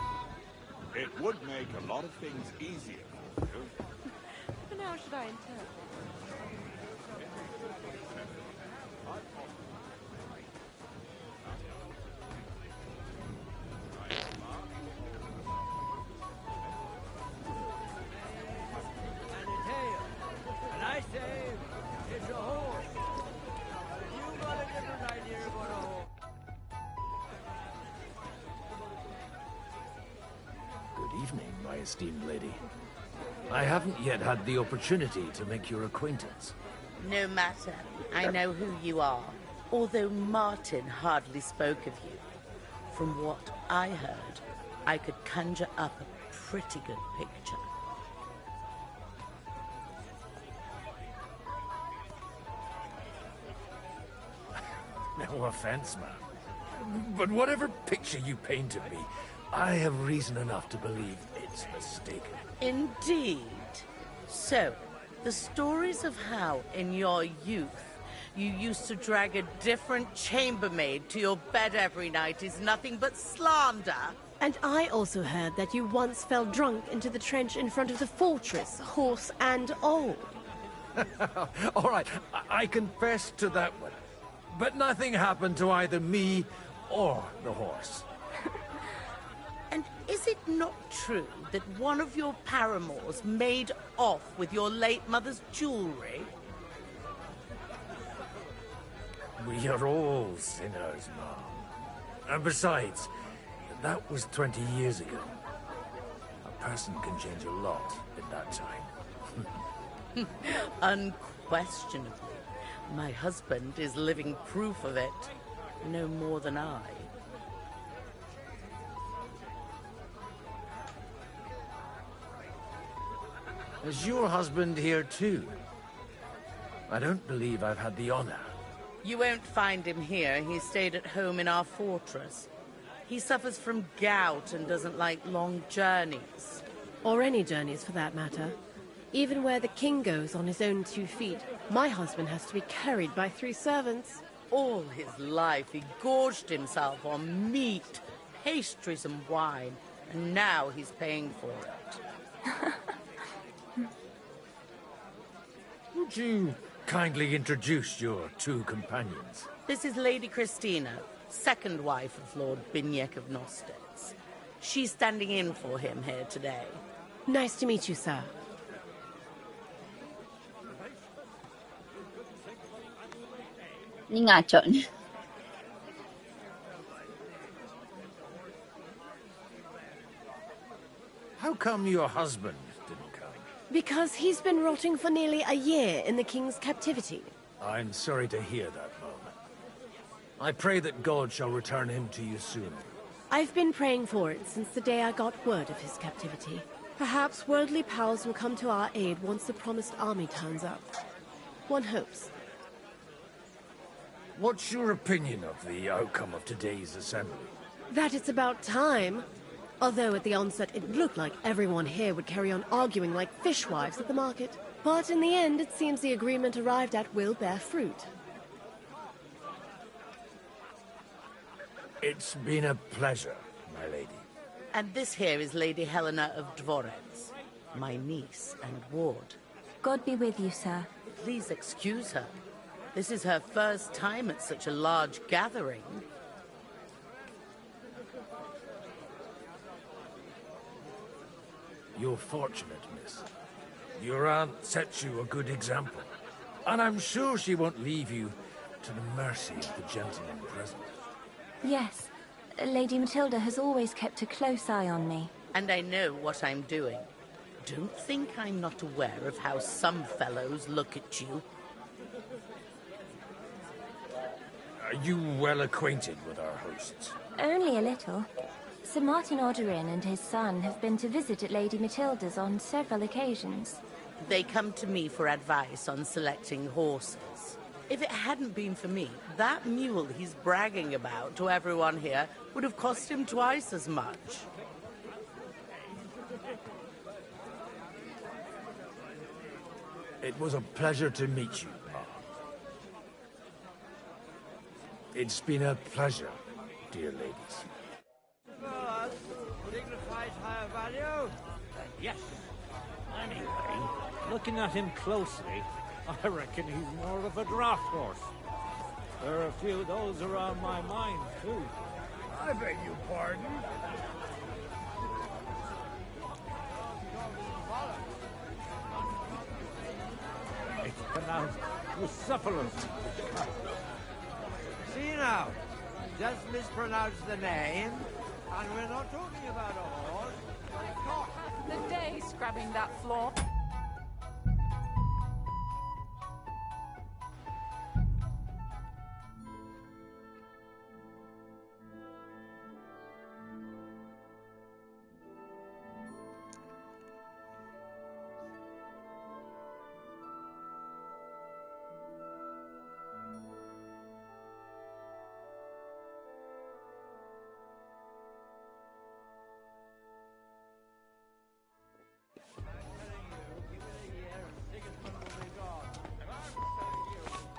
It would make a lot of things easier for you. And now should I interpret? And I say, it's a horse. You got a different idea about a horse. Good evening, my esteemed lady. I haven't yet had the opportunity to make your acquaintance. No matter. I know who you are, although Martin hardly spoke of you. From what I heard, I could conjure up a pretty good picture. No offense, ma'am. But whatever picture you paint of me, I have reason enough to believe it's mistaken. Indeed. So, the stories of how, in your youth, you used to drag a different chambermaid to your bed every night is nothing but slander. And I also heard that you once fell drunk into the trench in front of the fortress, horse and all. All right, I confess to that one. But nothing happened to either me or the horse. And is it not true that one of your paramours made off with your late mother's jewelry? We are all sinners, Mom. And besides, that was 20 years ago. A person can change a lot in that time. Unquestionably. My husband is living proof of it. No more than I. Is your husband here too? I don't believe I've had the honor. You won't find him here. He stayed at home in our fortress. He suffers from gout and doesn't like long journeys. Or any journeys, for that matter. Even where the king goes on his own 2 feet, my husband has to be carried by 3 servants. All his life he gorged himself on meat, pastries and wine, and now he's paying for it. Would you kindly introduce your 2 companions? This is Lady Christina, second wife of Lord Binyek of Nostitz. She's standing in for him here today. Nice to meet you, sir. Ini ngaco nih. How come your husband didn't come? Because he's been rotting for nearly a year in the king's captivity. I'm sorry to hear that, Mom. I pray that God shall return him to you soon. I've been praying for it since the day I got word of his captivity. Perhaps worldly powers will come to our aid once the promised army turns up. One hopes. What's your opinion of the outcome of today's assembly? That it's about time. Although at the onset it looked like everyone here would carry on arguing like fishwives at the market. But in the end, it seems the agreement arrived at will bear fruit. It's been a pleasure, my lady. And this here is Lady Helena of Dvorets, my niece and ward. God be with you, sir. Please excuse her. This is her first time at such a large gathering. You're fortunate, miss. Your aunt sets you a good example. And I'm sure she won't leave you to the mercy of the gentleman present. Yes. Lady Matilda has always kept a close eye on me. And I know what I'm doing. Don't think I'm not aware of how some fellows look at you. Are you well acquainted with our hosts? Only a little. Sir Martin Oderin and his son have been to visit at Lady Matilda's on several occasions. They come to me for advice on selecting horses. If it hadn't been for me, that mule he's bragging about to everyone here would have cost him twice as much. It was a pleasure to meet you, Ma. It's been a pleasure, dear ladies. Signifies higher value? Yes. Anyway, Looking at him closely, I reckon he's more of a draft horse. There are a few of those around my mind, too. I beg your pardon? It's pronounced Bucephalus. See now, just mispronounce the name, and we're not talking about a horse, but a cock. The day scrubbing that floor.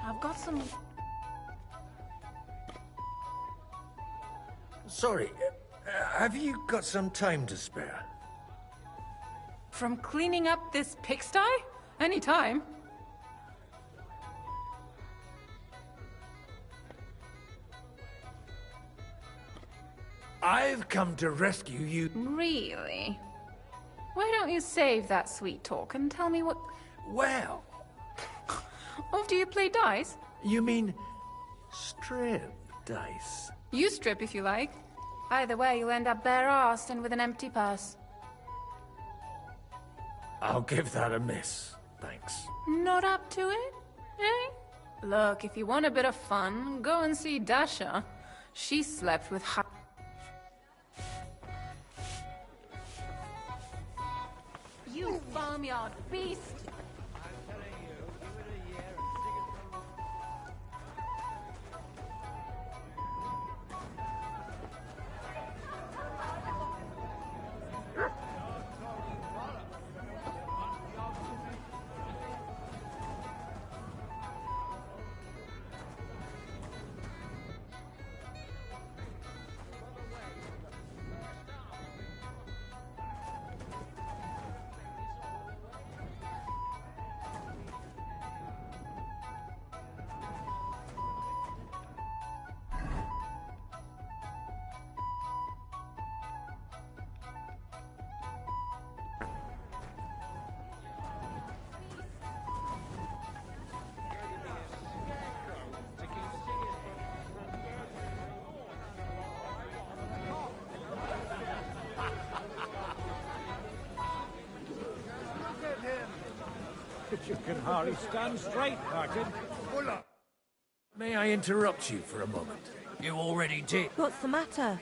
I've got some... Sorry, have you got some time to spare? From cleaning up this pigsty? Any time. I've come to rescue you. Really? Why don't you save that sweet talk and tell me what... Well... Oh, do you play dice? You mean strip dice? You strip if you like. Either way, you'll end up bare-arsed and with an empty purse. I'll give that a miss, thanks. Not up to it, eh? Look, if you want a bit of fun, go and see Dasha. She slept with You farmyard beast! You can hardly stand straight, Martin. May I interrupt you for a moment? You already did. What's the matter?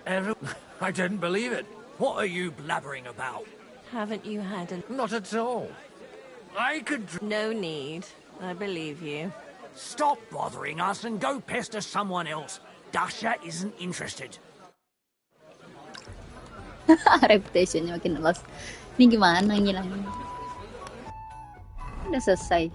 I didn't believe it. What are you blabbering about? Haven't you had a... Not at all. I could... No need. I believe you. Stop bothering us and go pester someone else. Dasha isn't interested. Reputationnya makin lost. Ini gimana ngilangnya? Udah selesai. You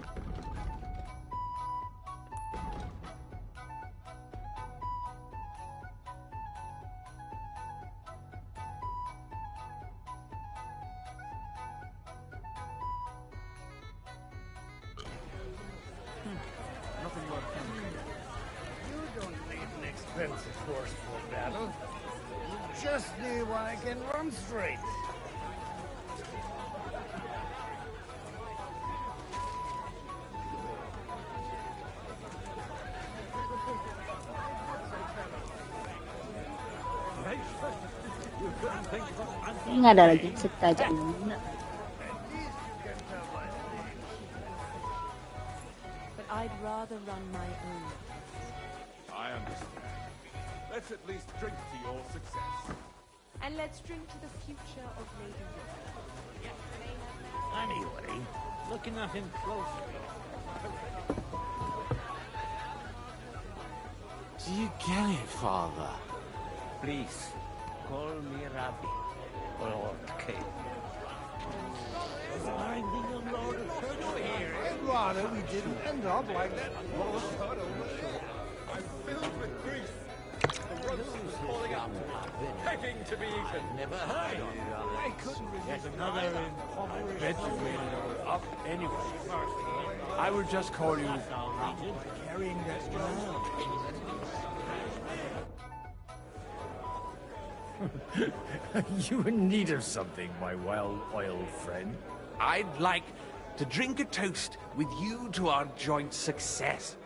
don't need an expensive horse for battle. You just need one that can run straight. Ini nggak ada lagi setajam ini. But I'd rather run my own. I understand. Let's at least drink to your success. And let's drink to the future of Lady York. Anyway, looking at him closely... Do you get it, Father? Please, call me Rabbi, or Lord King. I'd rather we didn't end up like that horse hut over there. I'm filled with grief. Begging to be eaten. Never heard of it. I couldn't resist another impoverished. Bet you will up anyway. I would just call you carrying that You in need of something, my well-oiled friend? I'd like to drink a toast with you to our joint success.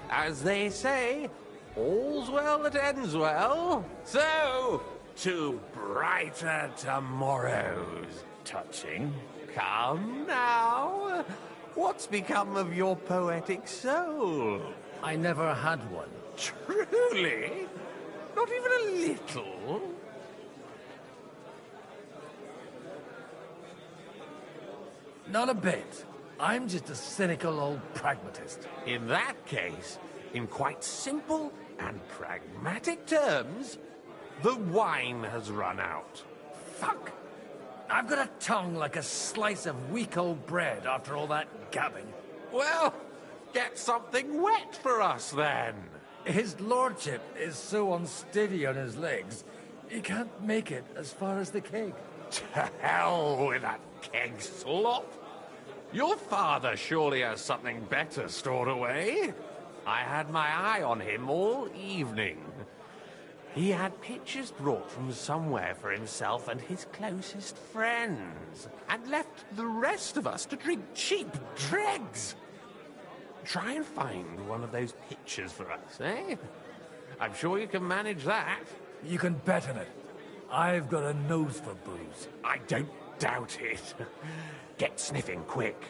As they say, all's well that ends well. So, to brighter tomorrows. Touching. Come now. What's become of your poetic soul? I never had one. Truly? Not even a little? Not a bit. I'm just a cynical old pragmatist. In that case, in quite simple and pragmatic terms, the wine has run out. Fuck! I've got a tongue like a slice of weak old bread after all that gabbing. Well, get something wet for us then. His lordship is so unsteady on his legs, he can't make it as far as the keg. To hell with that keg slop. Your father surely has something better stored away. I had my eye on him all evening. He had pictures brought from somewhere for himself and his closest friends, and left the rest of us to drink cheap dregs. Try and find one of those pictures for us, eh? I'm sure you can manage that. You can bet on it. I've got a nose for booze. I don't doubt it. Get sniffing quick.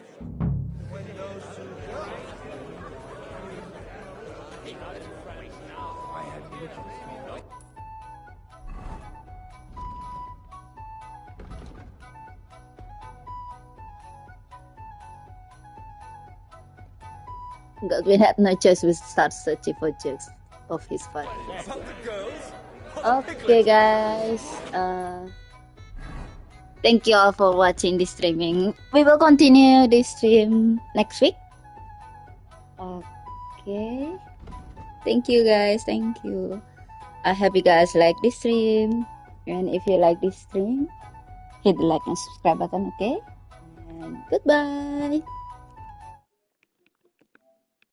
Godwin had no choice but start searching for jokes of his father. Okay, guys. Thank you all for watching this streaming. We will continue this stream next week. Okay. Thank you, guys. Thank you. I hope you guys like this stream. And if you like this stream, hit the like and subscribe button, okay? And goodbye.